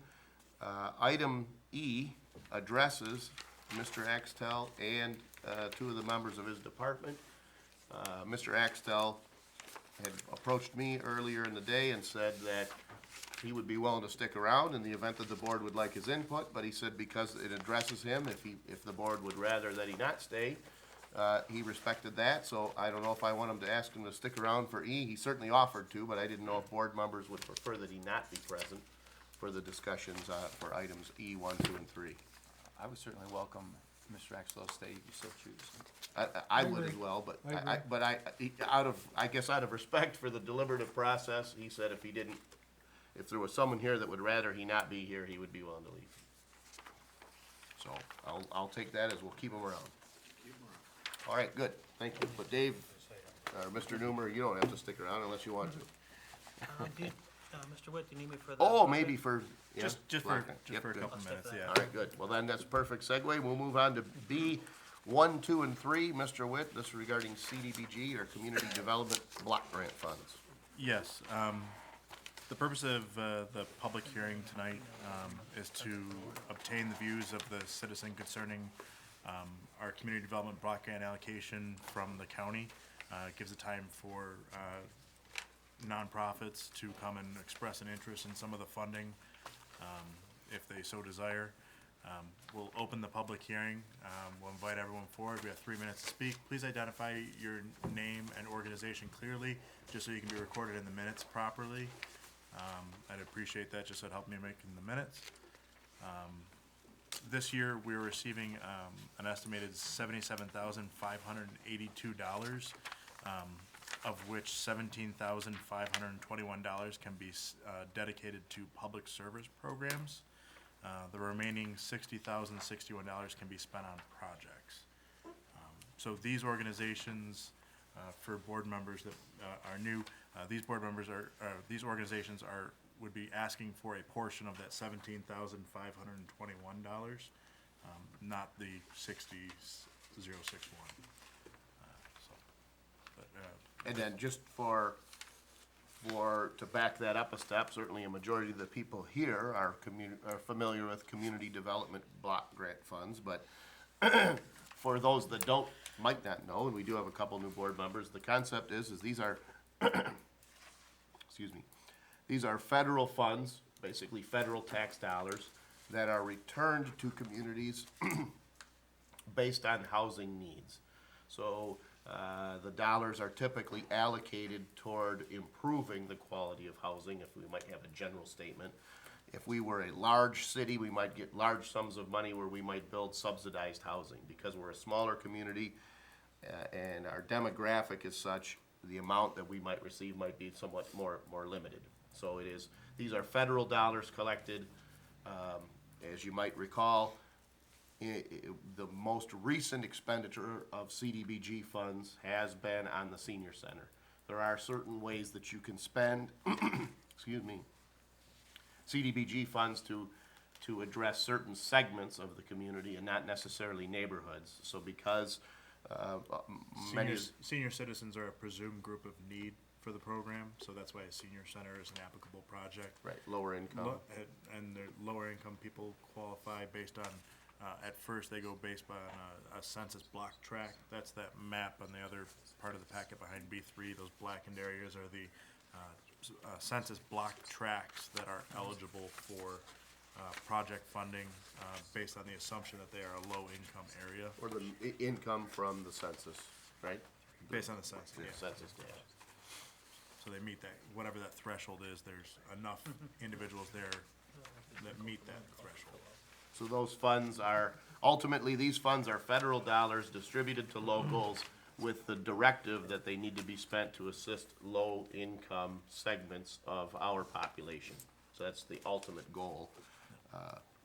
Item E addresses Mr. Axtell and two of the members of his department. Mr. Axtell had approached me earlier in the day and said that he would be willing to stick around in the event that the board would like his input, but he said because it addresses him, if the board would rather that he not stay, he respected that, so I don't know if I want him to ask him to stick around for E. He certainly offered to, but I didn't know if board members would prefer that he not be present for the discussions for items E, 1, 2, and 3. I would certainly welcome Mr. Axtell to stay if you so choose. I would as well, but I guess out of respect for the deliberative process, he said if there was someone here that would rather he not be here, he would be willing to leave. So I'll take that as we'll keep him around. All right, good, thank you. But Dave, Mr. Newmer, you don't have to stick around unless you want to. Mr. Witt, do you need me for the? Oh, maybe for, yeah. Just for Yep, a good. couple minutes, yeah. All right, good. Well, then that's a perfect segue. We'll move on to B, 1, 2, and 3. Mr. Witt, this is regarding CDBG, or Community Development Block Grant Funds. Yes, the purpose of the public hearing tonight is to obtain the views of the citizen concerning our community development block grant allocation from the county. It gives a time for nonprofits to come and express an interest in some of the funding if they so desire. We'll open the public hearing. We'll invite everyone forward. We have 3 minutes to speak. Please identify your name and organization clearly, just so you can be recorded in the minutes properly. I'd appreciate that, just so it helped me make in the minutes. This year, we're receiving an estimated $77,582, of which $17,521 can be dedicated to public service programs. The remaining $60,061 can be spent on projects. So these organizations, for board members that are new, these organizations would be asking for a portion of that $17,521, not the 061. So, but, And then just to back that up a step, certainly a majority of the people here are familiar with community development block grant funds, but for those that might not know, and we do have a couple new board members, the concept is these are, excuse me, these are federal funds, basically federal tax dollars, that are returned to communities based on housing needs. So, the dollars are typically allocated toward improving the quality of housing, if we might have a general statement. If we were a large city, we might get large sums of money where we might build subsidized housing. Because we're a smaller community, and our demographic is such, the amount that we might receive might be somewhat more limited. So these are federal dollars collected. As you might recall, the most recent expenditure of CDBG funds has been on the senior center. There are certain ways that you can spend, excuse me, CDBG funds to address certain segments of the community and not necessarily neighborhoods. So because senior citizens are a presumed group of need for the program, so that's why a senior center is an applicable project. right, lower income. And the lower income people qualify based on, at first they go based on a census block tract. That's that map on the other part of the packet behind B3. Those blackened areas are the census block tracts that are eligible for project funding based on the assumption that they are a low income area. Or the income from the census, right? Based on the census, The yeah. census data. So they meet that, whatever that threshold is, there's enough individuals there that meet that threshold. So those funds are, ultimately, these funds are federal dollars distributed to locals with the directive that they need to be spent to assist low-income segments of our population. So that's the ultimate goal,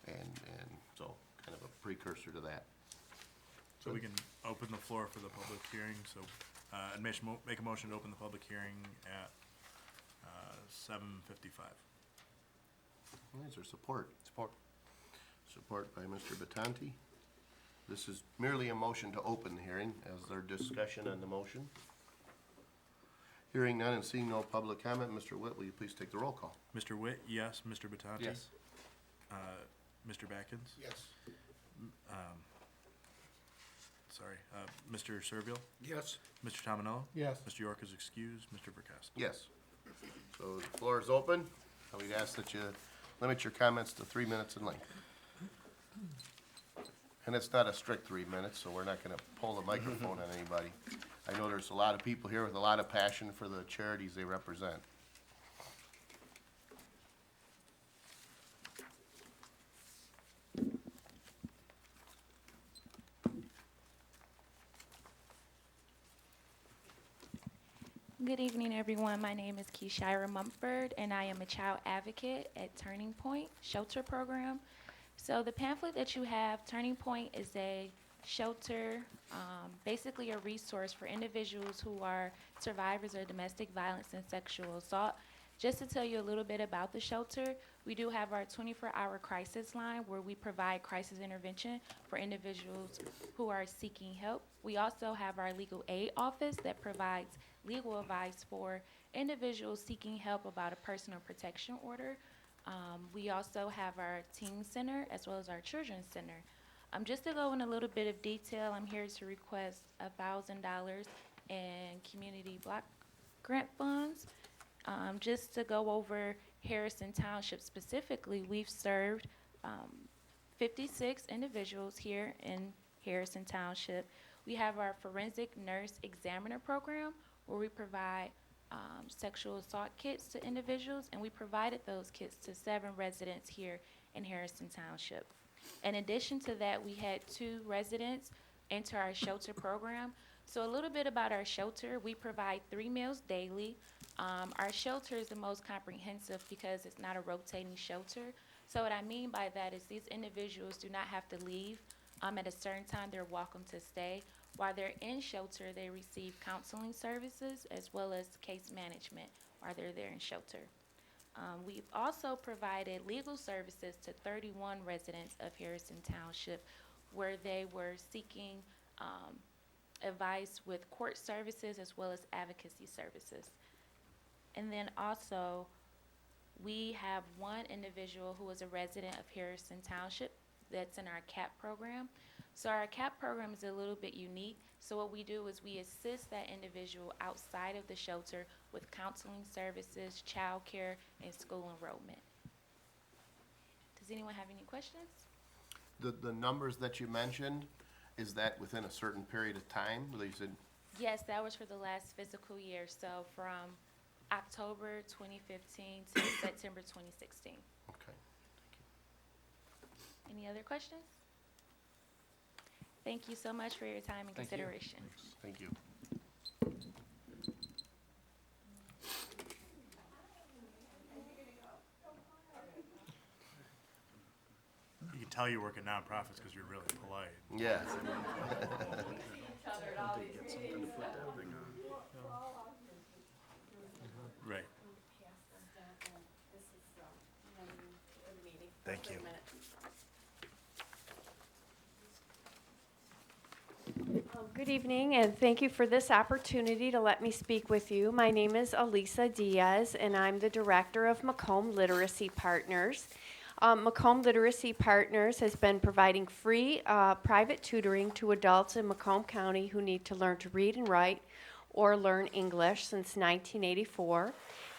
and so kind of a precursor to that. So we can open the floor for the public hearing, so, and make a motion to open the public hearing at 7:55. Is there support? Support. Support by Mr. Batanti. This is merely a motion to open the hearing. Is there discussion on the motion? Hearing none and seeing no public comment, Mr. Witt, will you please take the roll call? Mr. Witt, yes. Mr. Batanti? Yes. Mr. Batkins? Yes. Sorry, Mr. Servil? Yes. Mr. Tominello? Yes. Mr. York is excused. Mr. Verkast? Yes. So the floor is open. I would ask that you limit your comments to 3 minutes in length. And it's not a strict 3 minutes, so we're not gonna pull the microphone on anybody. I know there's a lot of people here with a lot of passion for the charities they represent. Good evening, everyone. My name is Keishira Mumford, and I am a child advocate at Turning Point Shelter Program. So the pamphlet that you have, Turning Point is a shelter, basically a resource for individuals who are survivors of domestic violence and sexual assault. Just to tell you a little bit about the shelter, we do have our 24-hour crisis line where we provide crisis intervention for individuals who are seeking help. We also have our legal aid office that provides legal advice for individuals seeking help about a personal protection order. We also have our teen center as well as our children's center. Just to go in a little bit of detail, I'm here to request $1,000 in community block grant funds. Just to go over Harrison Township specifically, we've served 56 individuals here in Harrison Township. We have our forensic nurse examiner program where we provide sexual assault kits to individuals, and we provided those kits to 7 residents here in Harrison Township. In addition to that, we had 2 residents enter our shelter program. So a little bit about our shelter. We provide 3 meals daily. Our shelter is the most comprehensive because it's not a rotating shelter. So what I mean by that is these individuals do not have to leave. At a certain time, they're welcome to stay. While they're in shelter, they receive counseling services as well as case management while they're there in shelter. We've also provided legal services to 31 residents of Harrison Township where they were seeking advice with court services as well as advocacy services. And then also, we have one individual who is a resident of Harrison Township that's in our CAP program. So our CAP program is a little bit unique. So what we do is we assist that individual outside of the shelter with counseling services, childcare, and school enrollment. Does anyone have any questions? The numbers that you mentioned, is that within a certain period of time? Well, you said, Yes, that was for the last fiscal year, so from October 2015 to September 2016. okay. Any other questions? Thank you so much for your time and Thank you. consideration. Thank you. You can tell you work at nonprofits because you're really polite. Yeah. Right. Thank you. Good evening, and thank you for this opportunity to let me speak with you. My name is Elisa Diaz, and I'm the director of Macomb Literacy Partners. Macomb Literacy Partners has been providing free private tutoring to adults in Macomb County who need to learn to read and write or learn English since 1984.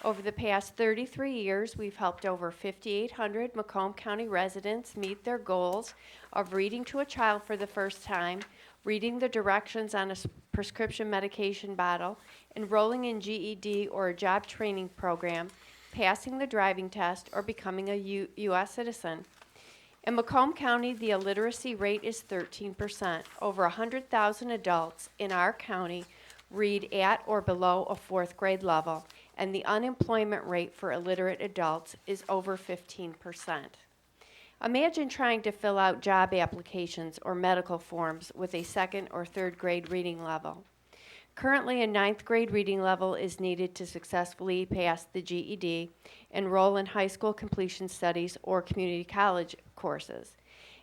Over the past 33 years, we've helped over 5,800 Macomb County residents meet their goals of reading to a child for the first time, reading the directions on a prescription medication bottle, enrolling in GED or a job training program, passing the driving test, or becoming a U.S. citizen. In Macomb County, the illiteracy rate is 13%. Over 100,000 adults in our county read at or below a fourth grade level, and the unemployment rate for illiterate adults is over 15%. Imagine trying to fill out job applications or medical forms with a second or third grade reading level. Currently, a ninth grade reading level is needed to successfully pass the GED, enroll in high school completion studies or community college courses.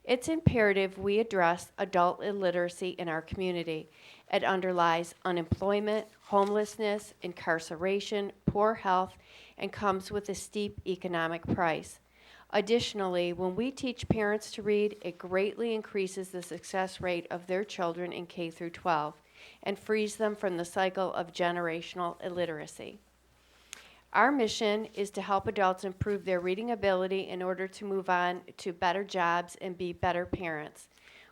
It's imperative we address adult illiteracy in our community. It underlies unemployment, homelessness, incarceration, poor health, and comes with a steep economic price. Additionally, when we teach parents to read, it greatly increases the success rate of their children in K through 12 and frees them from the cycle of generational illiteracy. Our mission is to help adults improve their reading ability in order to move on to better jobs and be better parents.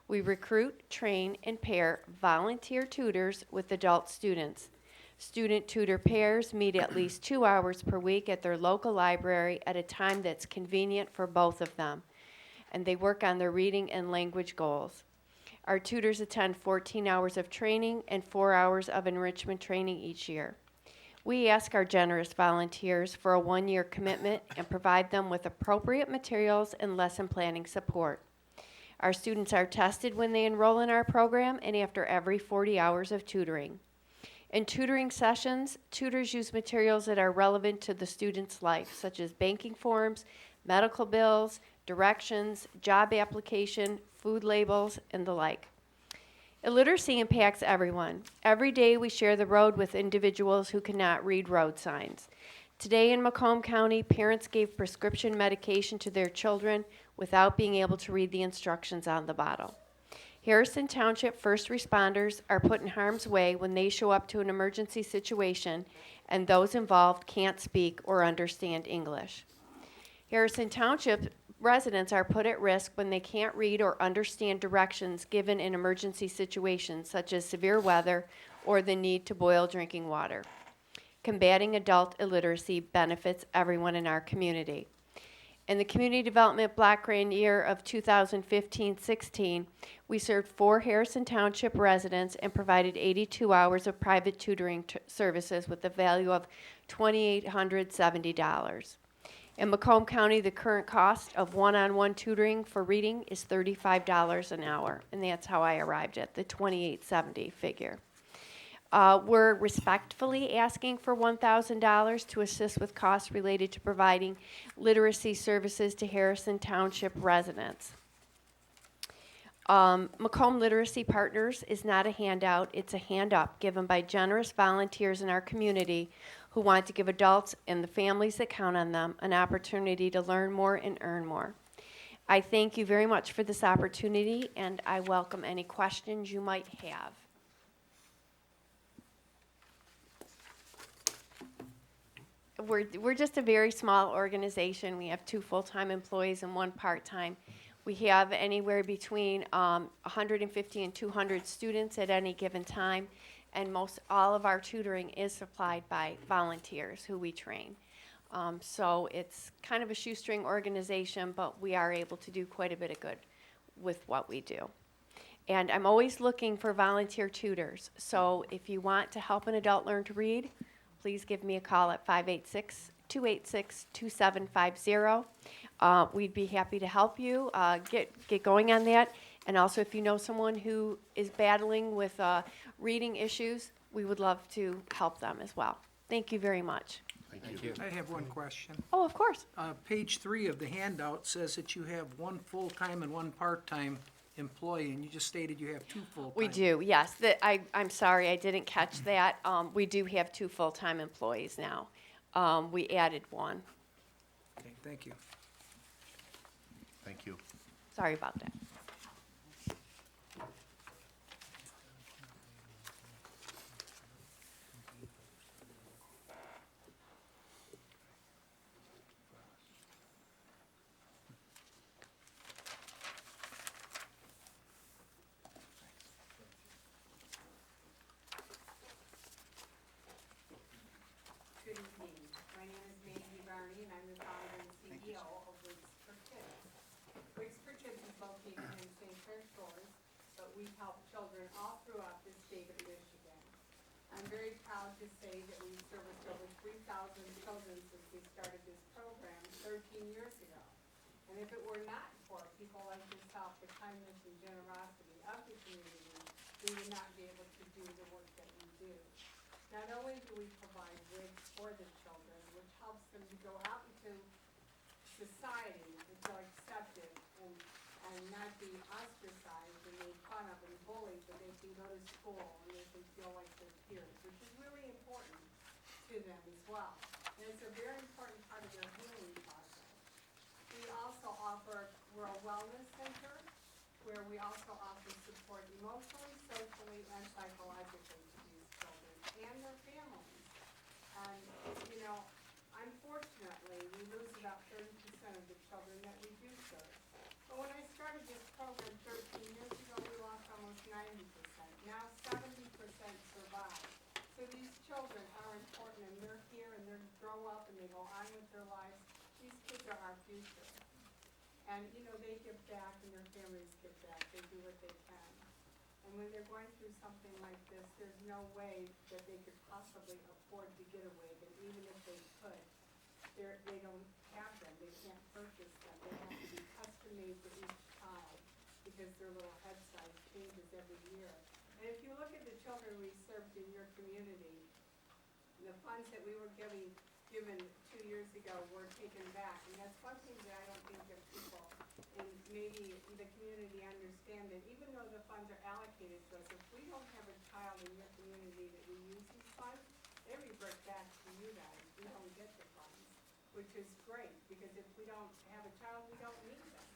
We recruit, train, and pair volunteer tutors with adult students. Student tutor pairs meet at least 2 hours per week at their local library at a time that's convenient for both of them, and they work on their reading and language goals. Our tutors attend 14 hours of training and 4 hours of enrichment training each year. We ask our generous volunteers for a 1-year commitment and provide them with appropriate materials and lesson planning support. Our students are tested when they enroll in our program and after every 40 hours of tutoring. In tutoring sessions, tutors use materials that are relevant to the student's life, such as banking forms, medical bills, directions, job application, food labels, and the like. Illiteracy impacts everyone. Every day we share the road with individuals who cannot read road signs. Today in Macomb County, parents gave prescription medication to their children without being able to read the instructions on the bottle. Harrison Township first responders are put in harm's way when they show up to an emergency situation and those involved can't speak or understand English. Harrison Township residents are put at risk when they can't read or understand directions given in emergency situations such as severe weather or the need to boil drinking water. Combating adult illiteracy benefits everyone in our community. In the Community Development Block Grant year of 2015-16, we served 4 Harrison Township residents and provided 82 hours of private tutoring services with a value of $2,870. In Macomb County, the current cost of one-on-one tutoring for reading is $35 an hour, and that's how I arrived at the $2,870 figure. We're respectfully asking for $1,000 to assist with costs related to providing literacy services to Harrison Township residents. Macomb Literacy Partners is not a handout, it's a hand up given by generous volunteers in our community who want to give adults and the families that count on them an opportunity to learn more and earn more. I thank you very much for this opportunity, and I welcome any questions you might have. We're just a very small organization. We have 2 full-time employees and 1 part-time. We have anywhere between 150 and 200 students at any given time, and most all of our tutoring is supplied by volunteers who we train. So it's kind of a shoestring organization, but we are able to do quite a bit of good with what we do. And I'm always looking for volunteer tutors. So if you want to help an adult learn to read, please give me a call at 586-286-2750. We'd be happy to help you get going on that. And also, if you know someone who is battling with reading issues, we would love to help them as well. Thank you very much. Thank you. I have one question. Oh, of course. Page 3 of the handout says that you have 1 full-time and 1 part-time employee, and you just stated you have 2 full-time. We do, yes. I'm sorry, I didn't catch that. We do have 2 full-time employees now. We added 1. Okay, thank you. Thank you. Sorry about that. Good evening. My name is Maggie Barney, and I'm the founder and CEO of Wigs for Kids. Wigs for Kids is located in St. Clair Shores, but we help children all throughout the state of Michigan. I'm very proud to say that we've serviced over 3,000 children since we started this program 13 years ago. And if it were not for people like yourself, the kindness and generosity of the community, we would not be able to do the work that we do. Not only do we provide wigs for the children, which helps them to go out into society and feel accepted and not be ostracized and made fun of and bullied, but they can go to school and they can feel like their peers, which is really important to them as well. And it's a very important part of their healing process. We also we're a wellness center where we also offer support emotionally, socially, and psychologically to these children and their families. And, you know, unfortunately, we lose about 30% of the children that we do serve. But when I started this program 13 years ago, we lost almost 90%. Now 70% survive. So these children are important, and they're here, and they grow up, and they go on with their lives. These kids are our future. And, you know, they give back, and their families give back. They do what they can. And when they're going through something like this, there's no way that they could possibly afford to get away. But even if they could, they don't have them. They can't purchase them. They have to be custom made for each child because their little head size changes every year. And if you look at the children we served in your community, the funds that we were given 2 years ago were taken back. And that's one thing that I don't think that people and maybe the community understand, that even though the funds are allocated to us, if we don't have a child in your community that we use these funds, they revert back to you guys. We don't get the funds, which is great, because if we don't have a child, we don't need them.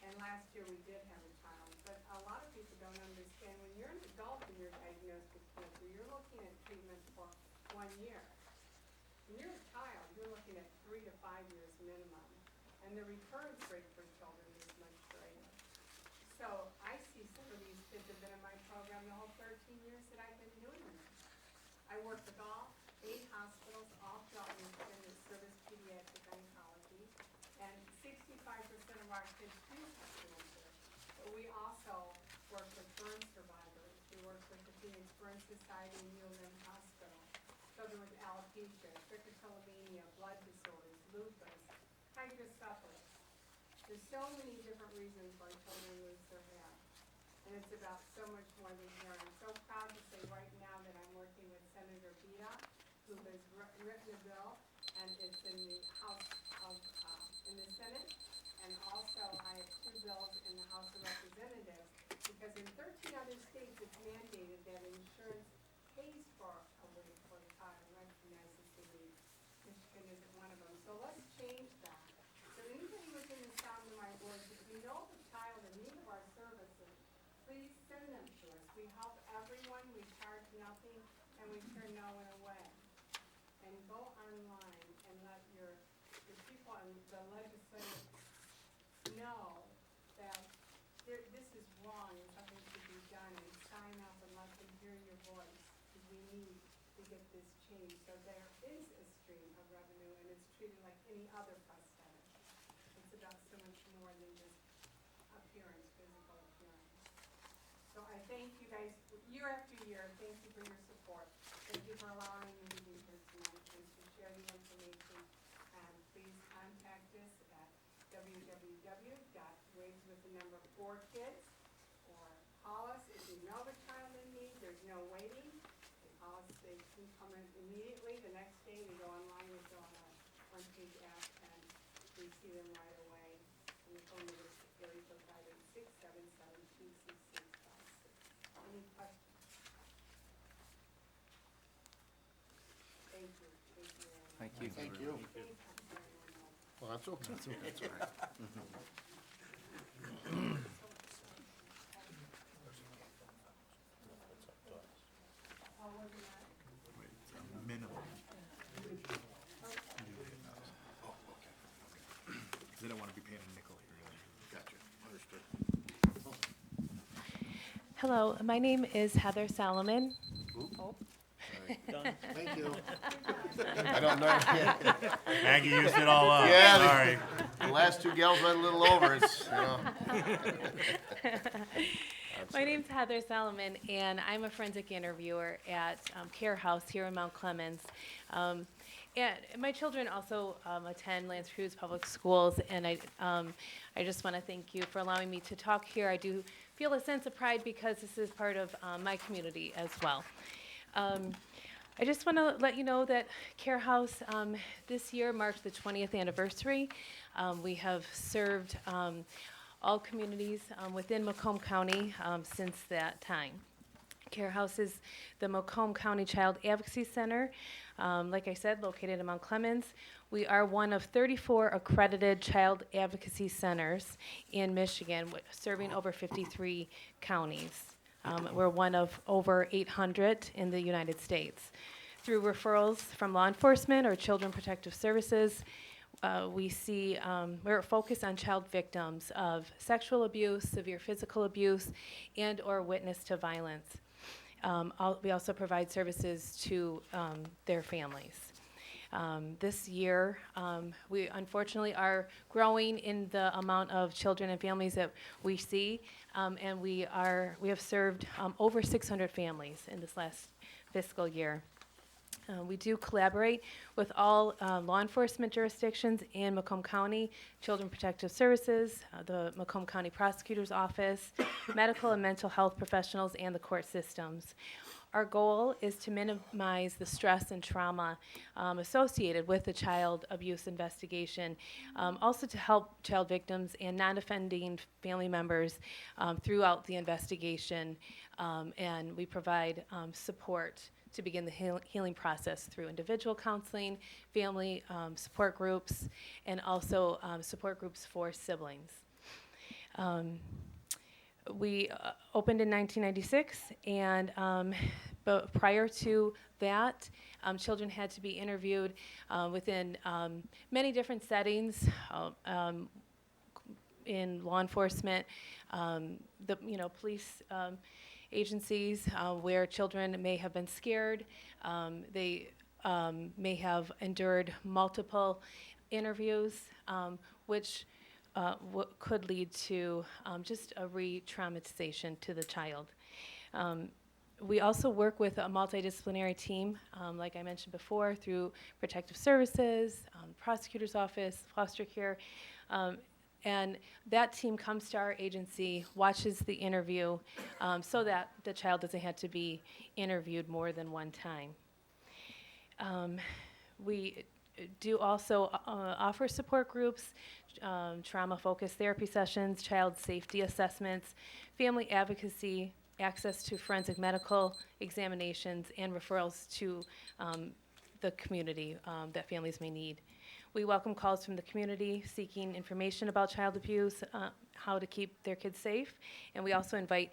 And last year we did have a child, but a lot of people don't understand, when you're an adult and you're diagnosed with cancer, you're looking at treatment for 1 year. When you're a child, you're looking at 3 to 5 years minimum, and the recurrence rate for children is much greater. So I see some of these kids have been in my program the whole 13 years that I've been doing this. I work with all 8 hospitals, all throughout Michigan that service pediatric oncology, and 65% of our kids do have cancer. But we also work with burn survivors. We work with the Phoenix Burn Society and ULM Hospital, children with alopecia, trichotillomania, blood disorders, lupus, hydrocephalus. There's so many different reasons why children lose their hair. And it's about so much more than hair. I'm so proud to say right now that I'm working with Senator Bida, who has written a bill, and it's in the House of, in the Senate. And also I have 2 bills in the House of Representatives because in 13 other states, it's mandated that insurance pays for a wage for the child and recognizes the need. Michigan isn't one of them, so let's change that. So anybody within the sound of my voice, if you know the child in need of our services, please send them to us. We help everyone, we charge nothing, and we turn no one away. And go online and let the people in the legislature know that this is wrong and something should be done, and sign up and let them hear your voice, because we need to get this changed, so there is a stream of revenue, and it's treated like any other prosthetic. It's about so much more than just appearance, physical appearance. So I thank you guys, year after year, thank you for your support. Thank you for allowing me to be here tonight and to share the information. Please contact us at www.waves4kids, or call us if you know the child in need. There's no waiting. They call us, they can come in immediately. The next day, they go online, we fill out a one-page app, and we see them right away. And the phone number is area code 586-772-6656. Any questions? Thank you. Thank you. Thank you. Thank you. Well, that's okay. That's okay. That's all right. Minimum. They don't want to be paying a nickel here. Gotcha, understood. Hello, my name is Heather Solomon. Thank you. I don't know. Maggie used it all up. Yeah, Sorry. The last two gals went a little over, it's, you know. My name's Heather Solomon, and I'm a forensic interviewer at Care House here in Mount Clemens. And my children also attend L'Anse Creuse Public Schools, and I just want to thank you for allowing me to talk here. I do feel a sense of pride because this is part of my community as well. I just want to let you know that Care House this year marked the 20th anniversary. We have served all communities within Macomb County since that time. Care House is the Macomb County Child Advocacy Center, like I said, located in Mount Clemens. We are one of 34 accredited child advocacy centers in Michigan, serving over 53 counties. We're one of over 800 in the United States. Through referrals from law enforcement or Children Protective Services, we're focused on child victims of sexual abuse, severe physical abuse, and or witness to violence. We also provide services to their families. This year, we unfortunately are growing in the amount of children and families that we see, and we have served over 600 families in this last fiscal year. We do collaborate with all law enforcement jurisdictions in Macomb County, Children Protective Services, the Macomb County Prosecutor's Office, medical and mental health professionals, and the court systems. Our goal is to minimize the stress and trauma associated with the child abuse investigation, also to help child victims and non-offending family members throughout the investigation, and we provide support to begin the healing process through individual counseling, family support groups, and also support groups for siblings. We opened in 1996, and but prior to that, children had to be interviewed within many different settings in law enforcement, police agencies where children may have been scared. They may have endured multiple interviews, which could lead to just a re-traumatization to the child. We also work with a multidisciplinary team, like I mentioned before, through Protective Services, Prosecutor's Office, foster care, and that team comes to our agency, watches the interview, so that the child doesn't have to be interviewed more than one time. We do also offer support groups, trauma-focused therapy sessions, child safety assessments, family advocacy, access to forensic medical examinations, and referrals to the community that families may need. We welcome calls from the community seeking information about child abuse, how to keep their kids safe, and we also invite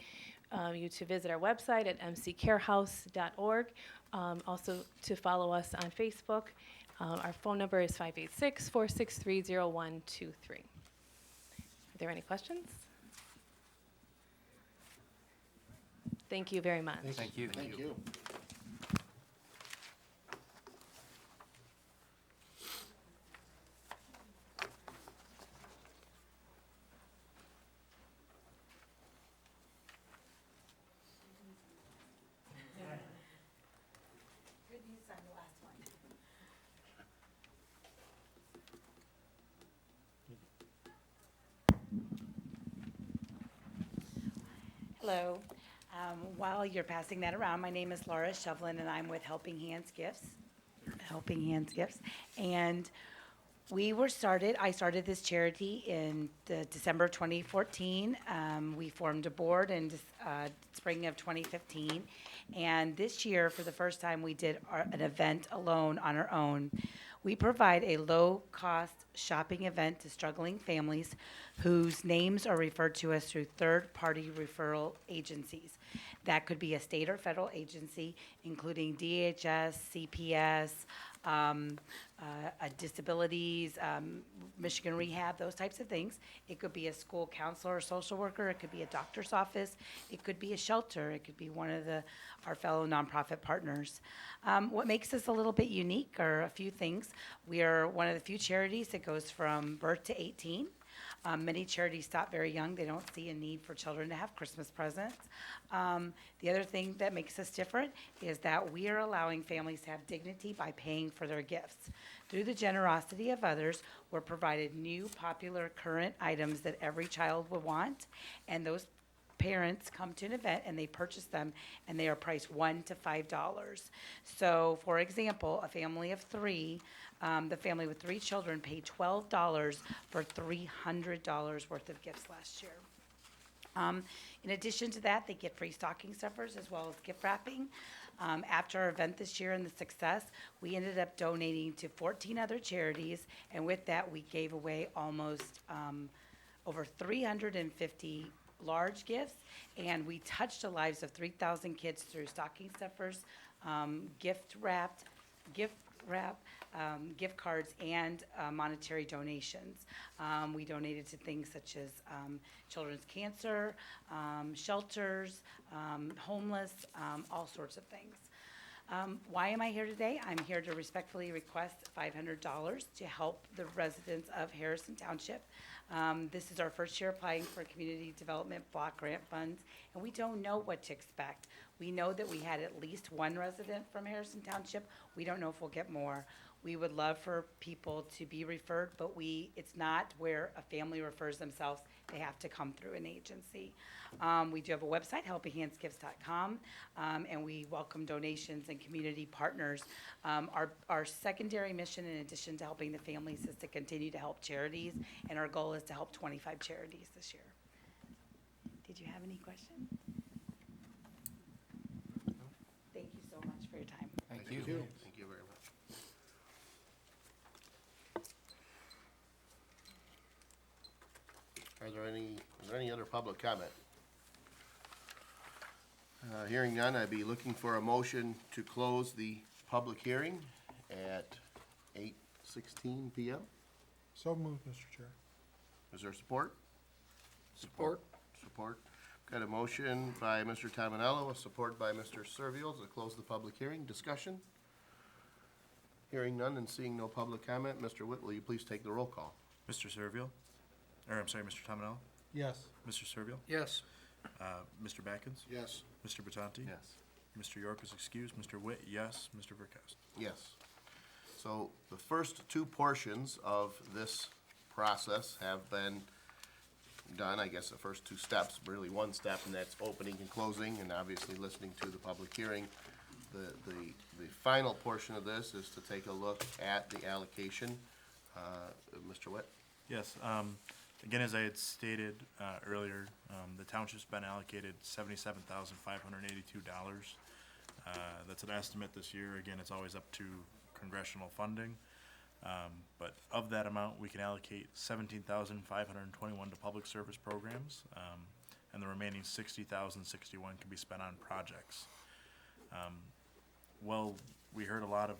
you to visit our website at mccarehouse.org, also to follow us on Facebook. Our phone number is 586-463-0123. Are there any questions? Thank you very much. Thank you. Thank you. Good news on the last one. Hello. While you're passing that around, my name is Laura Shevlin, and I'm with Helping Hands Gifts. Helping Hands Gifts. And I started this charity in December of 2014. We formed a board in spring of 2015. And this year, for the first time, we did an event alone on our own. We provide a low-cost shopping event to struggling families whose names are referred to us through third-party referral agencies. That could be a state or federal agency, including DHS, CPS, disabilities, Michigan Rehab, those types of things. It could be a school counselor or social worker. It could be a doctor's office. It could be a shelter. It could be one of our fellow nonprofit partners. What makes us a little bit unique are a few things. We are one of the few charities that goes from birth to 18. Many charities stop very young. They don't see a need for children to have Christmas presents. The other thing that makes us different is that we are allowing families to have dignity by paying for their gifts. Through the generosity of others, we're provided new, popular, current items that every child would want, and those parents come to an event and they purchase them, and they are priced $1 to $5. So, for example, a family of three, the family with 3 children paid $12 for $300 worth of gifts last year. In addition to that, they get free stocking stuffers as well as gift wrapping. After our event this year and the success, we ended up donating to 14 other charities, and with that, we gave away almost over 350 large gifts, and we touched the lives of 3,000 kids through stocking stuffers, gift wrap, gift cards, and monetary donations. We donated to things such as children's cancer, shelters, homeless, all sorts of things. Why am I here today? I'm here to respectfully request $500 to help the residents of Harrison Township. This is our first year applying for community development block grant funds, and we don't know what to expect. We know that we had at least one resident from Harrison Township. We don't know if we'll get more. We would love for people to be referred, but it's not where a family refers themselves. They have to come through an agency. We do have a website, helpinghandsgifts.com, and we welcome donations and community partners. Our secondary mission, in addition to helping the families, is to continue to help charities, and our goal is to help 25 charities this year. Did you have any questions? Thank you so much for your time. Thank you. Thank you very much. Is there any other public comment? Hearing none, I'd be looking for a motion to close the public hearing at 8:16 p.m. So moved, Mr. Chair. Is there support? Support. Support. Got a motion by Mr. Tominello, a support by Mr. Servil to close the public hearing. Discussion? Hearing none and seeing no public comment, Mr. Witt, will you please take the roll call? Mr. Servil? Or, I'm sorry, Mr. Tominello? Yes. Mr. Servil? Yes. Mr. Backens? Yes. Mr. Batanti? Yes. Mr. York is excused. Mr. Witt, yes. Mr. Verkast? Yes. So the first two portions of this process have been done. I guess the first two steps, really one step, and that's opening and closing, and obviously listening to the public hearing. the final portion of this is to take a look at the allocation. Mr. Witt? Yes, again, as I had stated earlier, the township's been allocated $77,582. That's an estimate this year. Again, it's always up to congressional funding. But of that amount, we can allocate $17,521 to public service programs, and the remaining $60,061 can be spent on projects. Well, we heard a lot of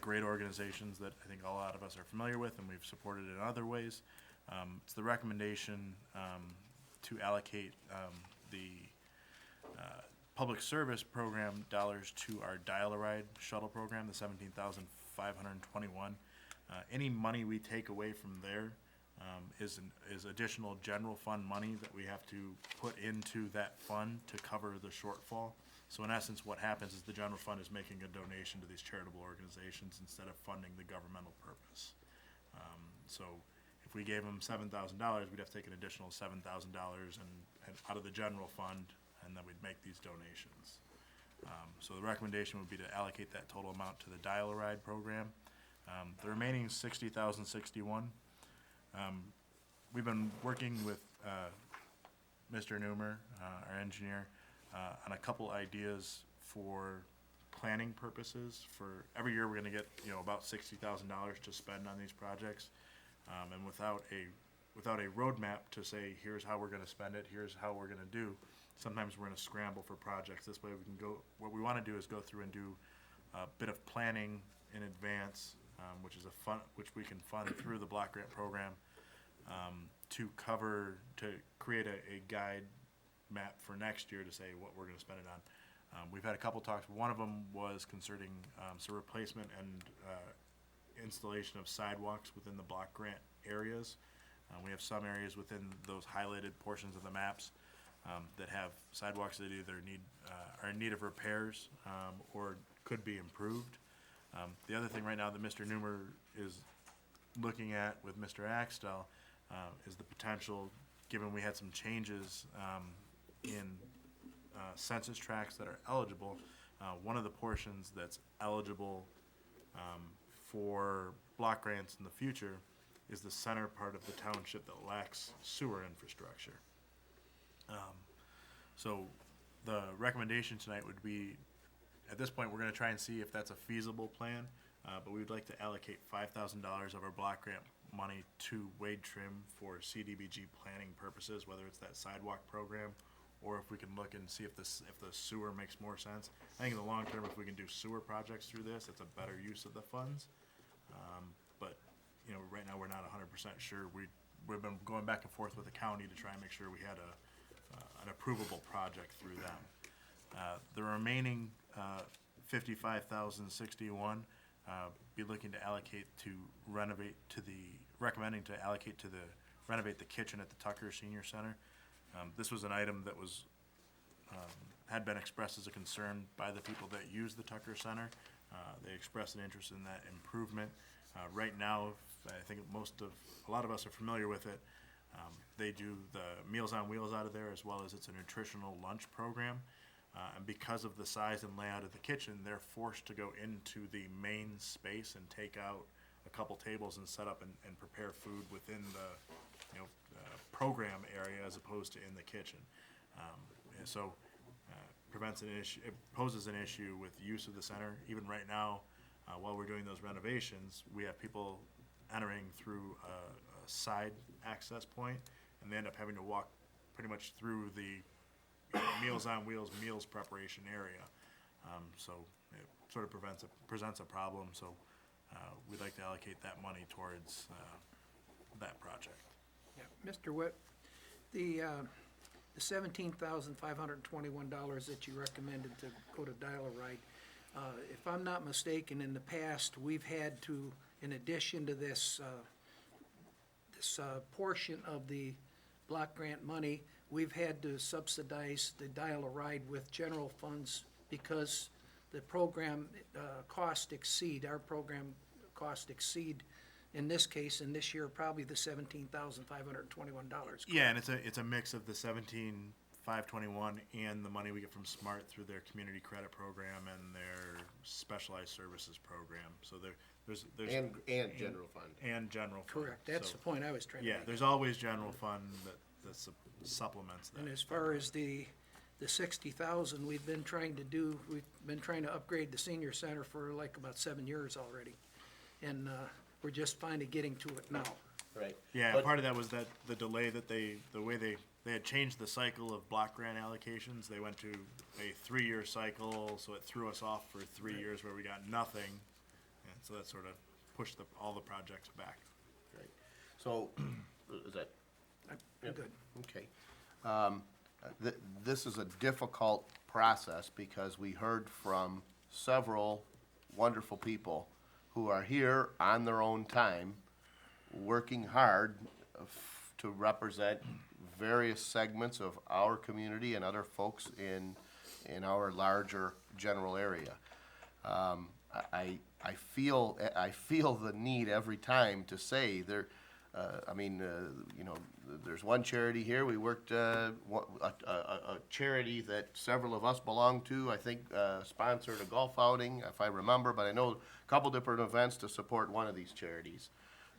great organizations that I think a lot of us are familiar with, and we've supported in other ways. It's the recommendation to allocate the public service program dollars to our Dial-A-Ride shuttle program, the $17,521. Any money we take away from there is additional general fund money that we have to put into that fund to cover the shortfall. So in essence, what happens is the general fund is making a donation to these charitable organizations instead of funding the governmental purpose. So if we gave them $7,000, we'd have to take an additional $7,000 and out of the general fund, and then we'd make these donations. So the recommendation would be to allocate that total amount to the Dial-A-Ride program. The remaining $60,061, we've been working with Mr. Newmer, our engineer, on a couple ideas for planning purposes. For every year, we're going to get about $60,000 to spend on these projects, and without a roadmap to say here's how we're going to spend it, here's how we're going to do. Sometimes we're going to scramble for projects. This way, we can go. What we want to do is go through and do a bit of planning in advance, which we can fund through the block grant program, to create a guide map for next year to say what we're going to spend it on. We've had a couple talks. One of them was concerning some replacement and installation of sidewalks within the block grant areas. We have some areas within those highlighted portions of the maps that have sidewalks that either are in need of repairs or could be improved. The other thing right now that Mr. Newmer is looking at with Mr. Axtell is the potential, given we had some changes in census tracts that are eligible, one of the portions that's eligible for block grants in the future is the center part of the township that lacks sewer infrastructure. So the recommendation tonight would be, at this point, we're going to try and see if that's a feasible plan, but we would like to allocate $5,000 of our block grant money to Wade Trim for CDBG planning purposes, whether it's that sidewalk program or if we can look and see if the sewer makes more sense. I think in the long term, if we can do sewer projects through this, it's a better use of the funds. But right now we're not 100% sure. We've been going back and forth with the county to try and make sure we had an approvable project through them. The remaining $55,061 be looking to allocate to renovate the kitchen at the Tucker Senior Center. This was an item that was had been expressed as a concern by the people that use the Tucker Center. They expressed an interest in that improvement. Right now, I think a lot of us are familiar with it. They do the Meals on Wheels out of there, as well as it's a nutritional lunch program. And because of the size and layout of the kitchen, they're forced to go into the main space and take out a couple tables and set up and prepare food within the program area as opposed to in the kitchen. And so it poses an issue with use of the center. Even right now, while we're doing those renovations, we have people entering through a side access point, and they end up having to walk pretty much through the Meals on Wheels meals preparation area. So it sort of presents a problem. So we'd like to allocate that money towards that project. Yeah, Mr. Witt, the $17,521 that you recommended to go to Dial-A-Ride, if I'm not mistaken, in the past, we've had to, in addition to this portion of the block grant money, we've had to subsidize the Dial-A-Ride with general funds because the program our program cost exceed, in this case, in this year, probably the $17,521. Yeah, and it's a mix of the $17,521 521 and the money we get from SMART through their community credit program and their specialized services program. So there's. And general fund. And general fund. Correct, that's So, the point I was trying to yeah, make. there's always general fund that supplements that. And as far as the 60,000, we've been trying to upgrade the senior center for like about 7 years already. And, we're just finally getting to it now. Right. Yeah, But- part of that was that the delay that the way they had changed the cycle of block grant allocations. They went to a 3-year cycle, so it threw us off for 3 years where we got nothing. And so that sort of pushed all the projects back. Right. So, is that? I'm Yep. good. Okay. This is a difficult process because we heard from several wonderful people who are here on their own time, working hard to represent various segments of our community and other folks in our larger general area. I feel the need every time to say there. There's one charity here, we worked, a charity that several of us belong to, I think, sponsored a golf outing, if I remember, but I know a couple different events to support one of these charities.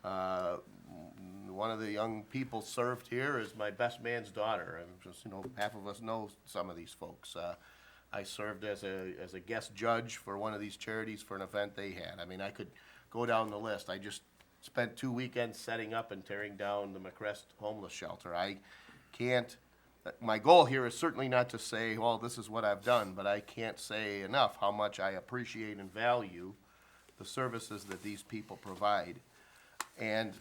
One of the young people served here is my best man's daughter, and just, half of us know some of these folks. I served as a guest judge for one of these charities for an event they had. I mean, I could go down the list. I just spent 2 weekends setting up and tearing down the McCrest homeless shelter. I can't, my goal here is certainly not to say, well, this is what I've done, but I can't say enough how much I appreciate and value the services that these people provide. And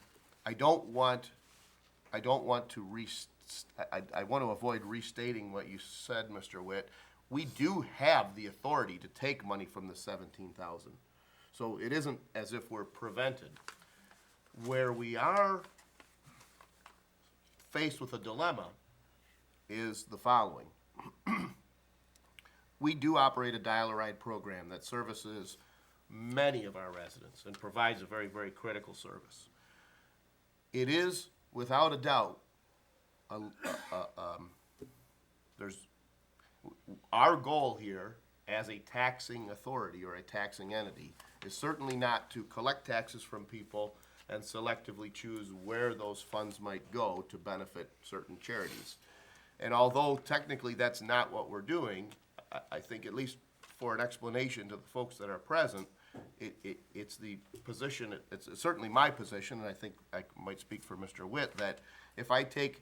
I want to avoid restating what you said, Mr. Witt. We do have the authority to take money from the 17,000. So it isn't as if we're prevented. Where we are faced with a dilemma is the following. We do operate a dial-a-ride program that services many of our residents and provides a very, very critical service. It is, without a doubt, our goal here as a taxing authority or a taxing entity is certainly not to collect taxes from people and selectively choose where those funds might go to benefit certain charities. And although technically that's not what we're doing, I think at least for an explanation to the folks that are present, it's the position, it's certainly my position, and I think I might speak for Mr. Witt, that if I take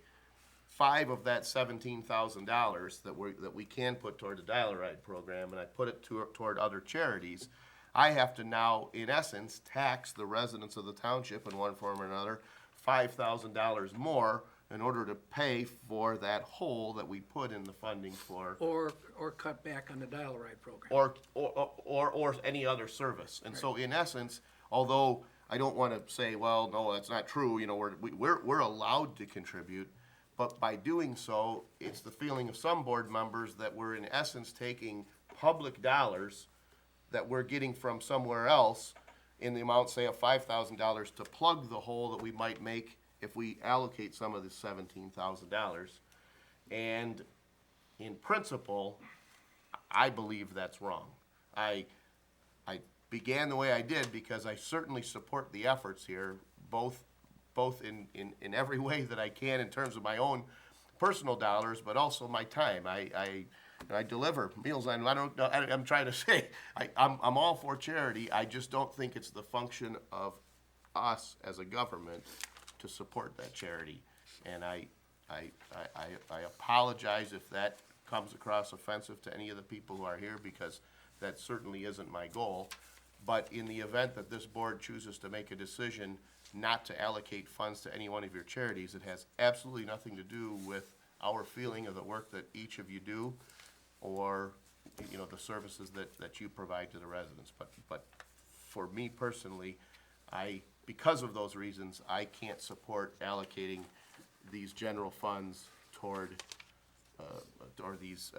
5 of that $17,000 that we can put toward the dial-a-ride program and I put it toward other charities, I have to now, in essence, tax the residents of the township in one form or another $5,000 more in order to pay for that hole that we put in the funding for. Or cut back on the dial-a-ride program. Or any other service. And so in essence, although I don't want to say, well, no, that's not true, we're allowed to contribute, but by doing so, it's the feeling of some board members that we're in essence taking public dollars that we're getting from somewhere else in the amount, say, of $5,000 to plug the hole that we might make if we allocate some of the $17,000. And in principle, I believe that's wrong. I began the way I did because I certainly support the efforts here, both in every way that I can in terms of my own personal dollars, but also my time. I deliver meals on, I'm trying to say, I'm all for charity. I just don't think it's the function of us as a government to support that charity. And I apologize if that comes across offensive to any of the people who are here, because that certainly isn't my goal. But in the event that this board chooses to make a decision not to allocate funds to any one of your charities, it has absolutely nothing to do with our feeling of the work that each of you do, or, the services that you provide to the residents. But for me personally, because of those reasons, I can't support allocating these general funds toward, or these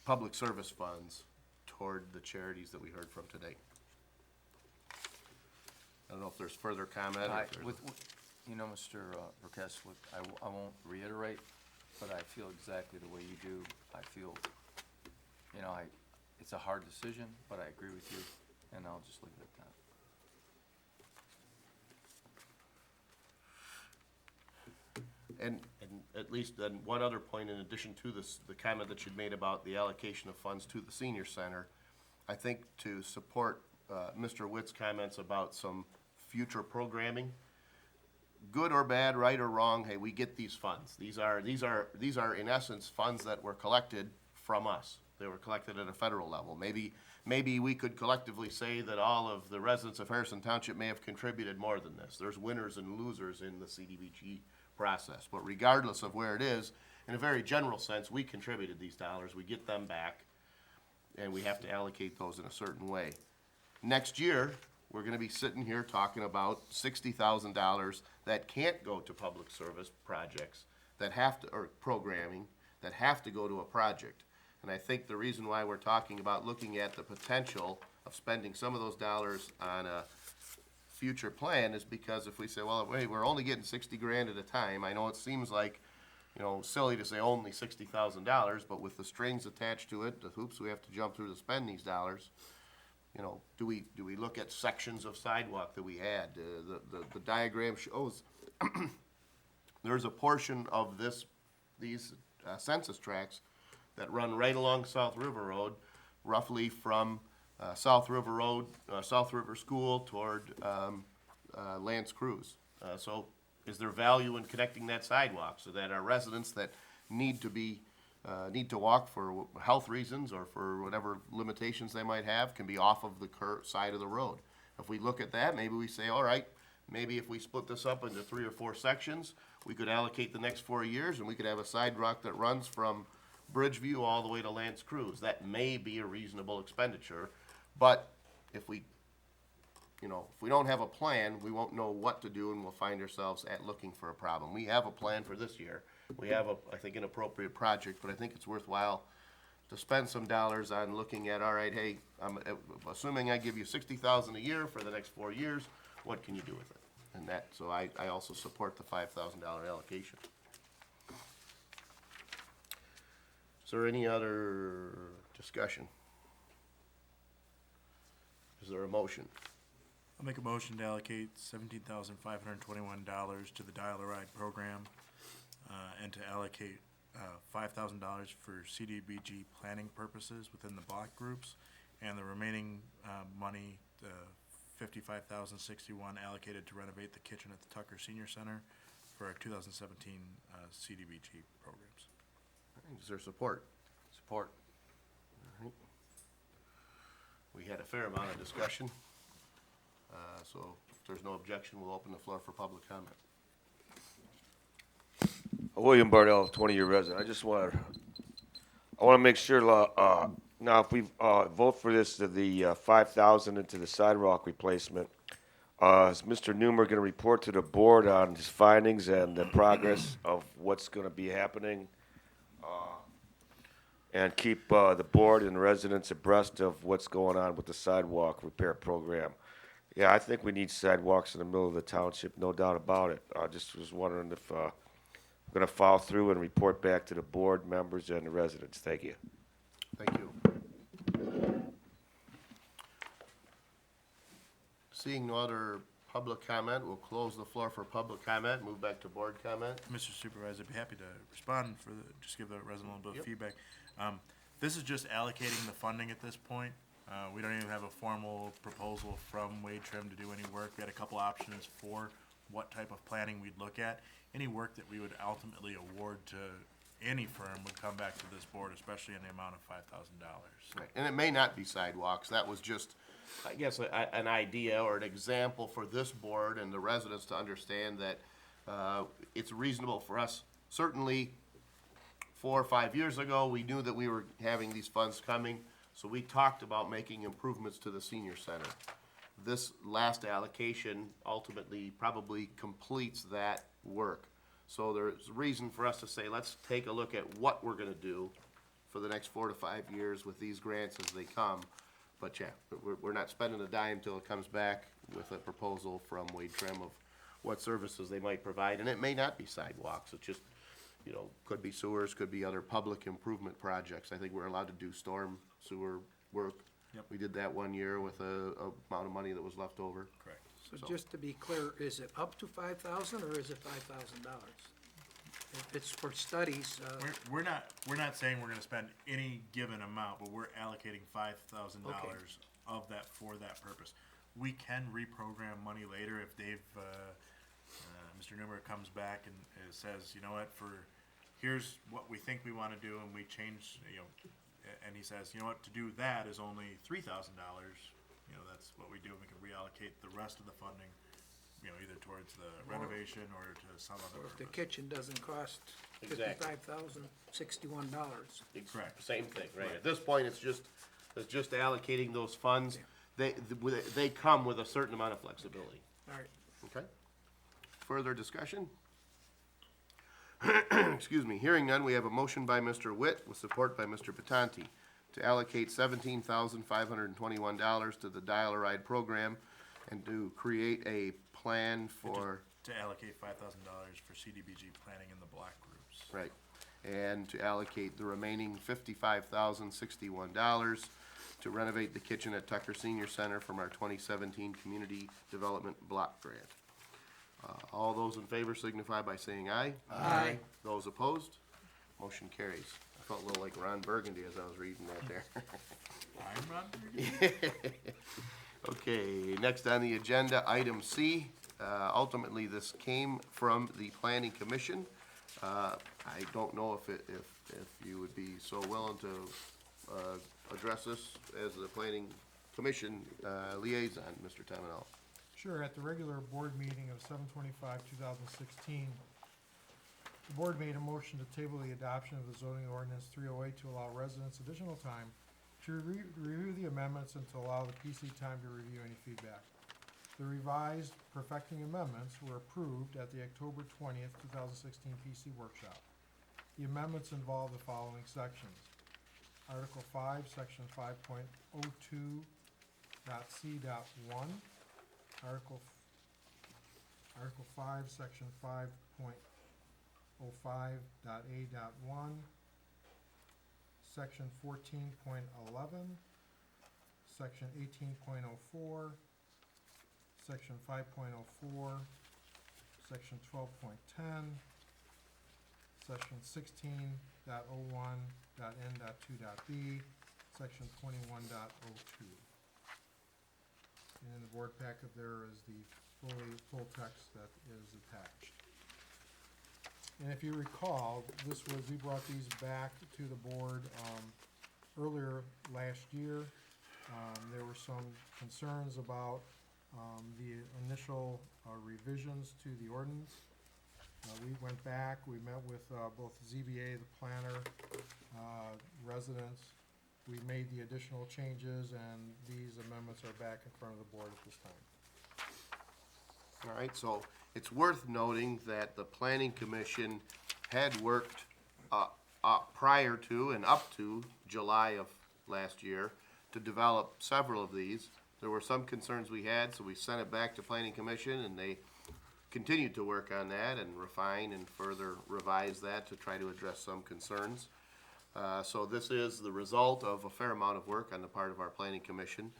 public service funds toward the charities that we heard from today. I don't know if there's further comment. Or if there's Mr. Burkess, I won't reiterate but I feel exactly the way you do. I feel, you know, it's a hard decision, but I agree with you, and I'll just leave it at that. And at least then one other point in addition to this, the comment that you'd made about the allocation of funds to the senior center, I think to support Mr. Witt's comments about some future programming, good or bad, right or wrong, hey, we get these funds. These are in essence funds that were collected from us. They were collected at a federal level. Maybe we could collectively say that all of the residents of Harrison Township may have contributed more than this. There's winners and losers in the CDBG process. But regardless of where it is, in a very general sense, we contributed these dollars, we get them back, and we have to allocate those in a certain way. Next year, we're gonna be sitting here talking about $60,000 that can't go to public service projects, that have to, or programming, that have to go to a project. And I think the reason why we're talking about looking at the potential of spending some of those dollars on a future plan is because if we say, well, wait, we're only getting 60 grand at a time, I know it seems like, you know, silly to say only $60,000, but with the strings attached to it, the hoops we have to jump through to spend these dollars, you know, do we look at sections of sidewalk that we add? The diagram shows there's a portion of these census tracts that run right along South River Road, roughly from South River Road, South River School toward Lance Cruz. So is there value in connecting that sidewalk so that our residents that need to walk for health reasons or for whatever limitations they might have can be off of the side of the road? If we look at that, maybe we say, all right, maybe if we split this up into 3 or 4 sections, we could allocate the next 4 years and we could have a sidewalk that runs from Bridgeview all the way to Lance Cruz. That may be a reasonable expenditure, but if we don't have a plan, we won't know what to do and we'll find ourselves looking for a problem. We have a plan for this year. We have I think, an appropriate project, but I think it's worthwhile to spend some dollars on looking at, all right, hey, I'm assuming I give you $60,000 a year for the next 4 years, what can you do with it? And so I also support the $5,000 allocation. Is there any other discussion? Is there a motion? I'll make a motion to allocate $17,521 to the Dial-A-Ride program, and to allocate $5,000 for CDBG planning purposes within the block groups, and the remaining money, $55,061 allocated to renovate the kitchen at the Tucker Senior Center for our 2017 CDBG programs. Is there support? Support. All right. We had a fair amount of discussion, so if there's no objection, we'll open the floor for public comment. William Bardell, 20-year resident. I want to make sure, now if we vote for this, the 5,000 into the sidewalk replacement, is Mr. Newmer going to report to the board on his findings and the progress of what's going to be happening? And keep the board and residents abreast of what's going on with the sidewalk repair program. Yeah, I think we need sidewalks in the middle of the township, no doubt about it. I just was wondering if we're going to follow through and report back to the board members and the residents. Thank you. Thank you. Seeing no other public comment, we'll close the floor for public comment, move back to board comment. Mr. Supervisor, I'd be happy to respond just give the resident a little bit of feedback. This is just allocating the funding at this point. We don't even have a formal proposal from Wade Trim to do any work. We had a couple options for what type of planning we'd look at. Any work that we would ultimately award to any firm would come back to this board, especially in the amount of $5,000. Right. And it may not be sidewalks. That was just, I guess, an idea or an example for this board and the residents to understand that it's reasonable for us. Certainly, 4 or 5 years ago, we knew that we were having these funds coming, so we talked about making improvements to the senior center. This last allocation ultimately probably completes that work. So there's reason for us to say, let's take a look at what we're gonna do for the next 4 to 5 years with these grants as they come. But yeah, we're not spending a dime till it comes back with a proposal from Wade Trim of what services they might provide. And it may not be sidewalks, it's just, you know, could be sewers, could be other public improvement projects. I think we're allowed to do storm sewer work. Yep. We did that one year with a amount of money that was left over. Correct. So just to be clear, is it up to 5,000 or is it $5,000? If it's for studies, We're not saying we're gonna spend any given amount, but we're allocating $5,000 of that for that purpose. We can reprogram money later if Dave, Mr. Newmer comes back and says, you know what, here's what we think we wanna do, and we change, you know, and he says, you know what, to do that is only $3,000, you know, that's what we do, and we can reallocate the rest of the funding, you know, either towards the renovation or to some other or if the purpose. kitchen doesn't cost Exactly. $55,061. Correct. Same thing, right? At this point, it's just allocating those funds. They come with a certain amount of flexibility. All right. Okay? Further discussion? Excuse me, hearing none, we have a motion by Mr. Witt with support by Mr. Patanti to allocate $17,521 to the Dial-A-Ride program and to create a plan for, To allocate $5,000 for CDBG planning in the block groups. right, and to allocate the remaining $55,061 to renovate the kitchen at Tucker Senior Center from our 2017 Community Development Block Grant. All those in favor signify by saying aye. Aye. Those opposed? Motion carries. I felt a little like Ron Burgundy as I was reading that there. I'm Ron Burgundy. Okay, next on the agenda, item C. Ultimately, this came from the Planning Commission. I don't know if you would be so willing to address this as the Planning Commission liaison, Mr. Tamanel. Sure, at the regular board meeting of 7/25/2016, the board made a motion to table the adoption of the zoning ordinance 308 to allow residents additional time to review the amendments and to allow the PC time to review any feedback. The revised perfecting amendments were approved at the October 20th, 2016 PC workshop. The amendments involve the following sections. Article 5, Section 5.02.c.1. Article 5, Section 5.05.a.1, Section 14.11, Section 18.04, Section 5.04, Section 12.10, Section 16.01.n.2.b, Section 21.02. And in the board packet, there is the full text that is attached. And if you recall, we brought these back to the board earlier last year. There were some concerns about the initial revisions to the ordinance. We went back, we met with both ZBA, the planner, residents. We made the additional changes, and these amendments are back in front of the board at this time. All right, so it's worth noting that the Planning Commission had worked prior to and up to July of last year to develop several of these. There were some concerns we had, so we sent it back to Planning Commission, and they continued to work on that and refine and further revise that to try to address some concerns. So this is the result of a fair amount of work on the part of our Planning Commission.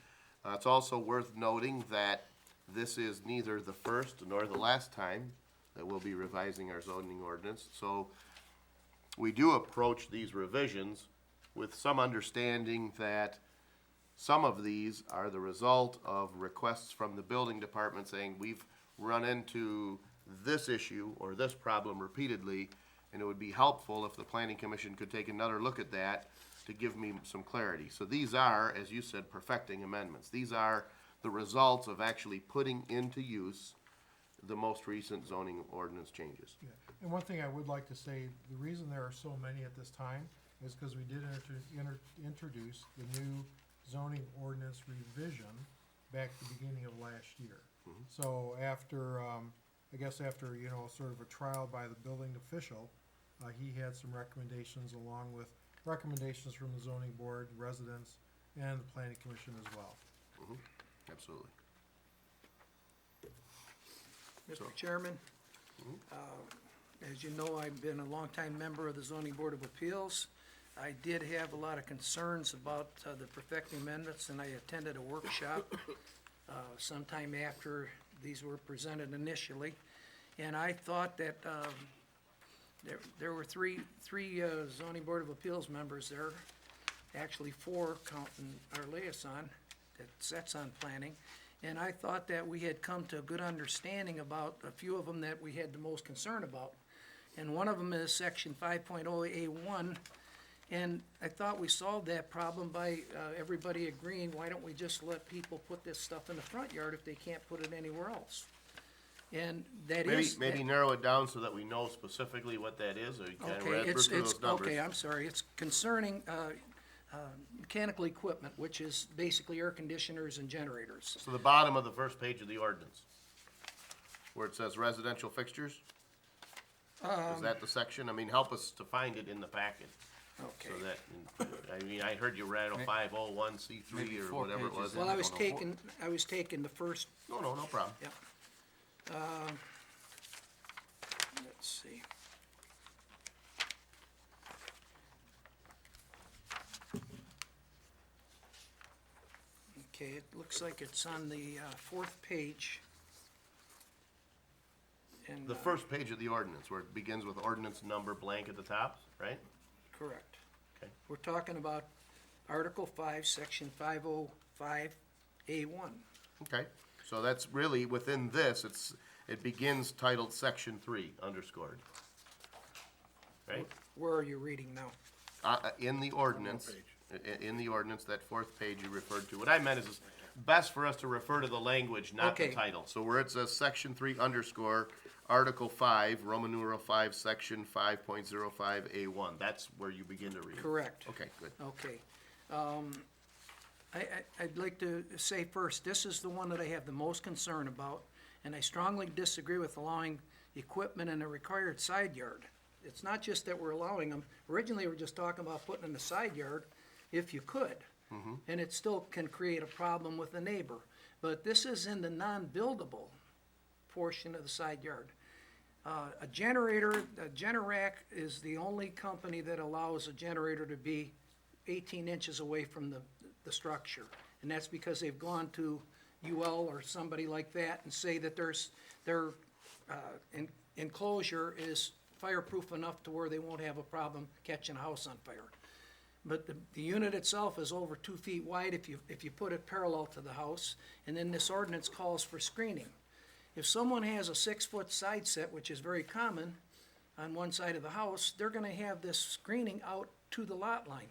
It's also worth noting that this is neither the first nor the last time that we'll be revising our zoning ordinance. So we do approach these revisions with some understanding that some of these are the result of requests from the building department saying we've run into this issue or this problem repeatedly, and it would be helpful if the Planning Commission could take another look at that to give me some clarity. So these are, as you said, perfecting amendments. These are the results of actually putting into use the most recent zoning ordinance changes. Yeah. And one thing I would like to say, the reason there are so many at this time is because we did introduce the new zoning ordinance revision back at the beginning of last year. So after, I guess after, sort of a trial by the building official, he had some recommendations along with recommendations from the zoning board, residents, and the planning commission as well. Absolutely. Mr. Chairman, As you know, I've been a longtime member of the Zoning Board of Appeals. I did have a lot of concerns about the perfecting amendments, and I attended a workshop sometime after these were presented initially. And I thought that there were three Zoning Board of Appeals members there, actually four counting our liaison that sets on planning. And I thought that we had come to a good understanding about a few of them that we had the most concern about. And one of them is section 5.0A1. And I thought we solved that problem by everybody agreeing, why don't we just let people put this stuff in the front yard if they can't put it anywhere else? And that is. Maybe narrow it down so that we know specifically what that is, or you kind of Okay, read through those numbers. okay, I'm sorry, it's concerning mechanical equipment, which is basically air conditioners and generators. So the bottom of the first page of the ordinance, where it says residential fixtures? Is that the section? I mean, help us to find it in the packet. Okay. So that, I mean, I heard you read 501C3 Maybe or 4 whatever it was. pages Well, I was don't know. taking the first, No problem. yeah. Let's see. Okay, it looks like it's on the fourth page. And, The first page of the ordinance, where it begins with ordinance number blank at the top, right? correct. Okay. We're talking about Article 5, Section 505A1. Okay, so that's really, within this, it begins titled Section 3, underscored. Right? Where are you reading now? In the ordinance, in the ordinance, that fourth page you referred to. What I meant is it's best for us to refer to the language, not the Okay. title. So where it says Section 3 underscore, Article 5, Roman numeral 5, Section 5.05A1, that's where you begin to read. Correct. Okay, good. Okay. I'd like to say first, this is the one that I have the most concern about, and I strongly disagree with allowing equipment in a required side yard. It's not just that we're allowing them, originally we were just talking about putting in the side yard if you could. And it still can create a problem with the neighbor. But this is in the non-buildable portion of the side yard. A generator, Generac is the only company that allows a generator to be 18 inches away from the structure. And that's because they've gone to UL or somebody like that and say that their enclosure is fireproof enough to where they won't have a problem catching a house on fire. But the unit itself is over 2 feet wide if you put it parallel to the house, and then this ordinance calls for screening. If someone has a 6-foot side set, which is very common on one side of the house, they're gonna have this screening out to the lot line.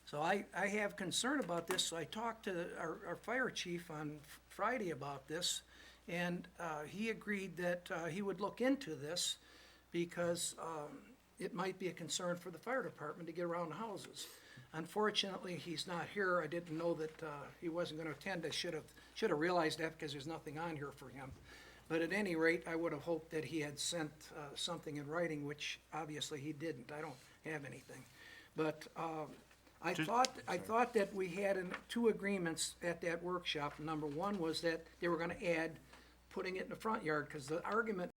So I have concern about this, so I talked to our fire chief on Friday about this, and he agreed that he would look into this because it might be a concern for the fire department to get around the houses. Unfortunately, he's not here. I didn't know that he wasn't gonna attend. I should have realized that because there's nothing on here for him. But at any rate, I would have hoped that he had sent something in writing, which obviously he didn't. I don't have anything. But I thought that we had two agreements at that workshop. Number one was that they were gonna add putting it in the front yard, because the argument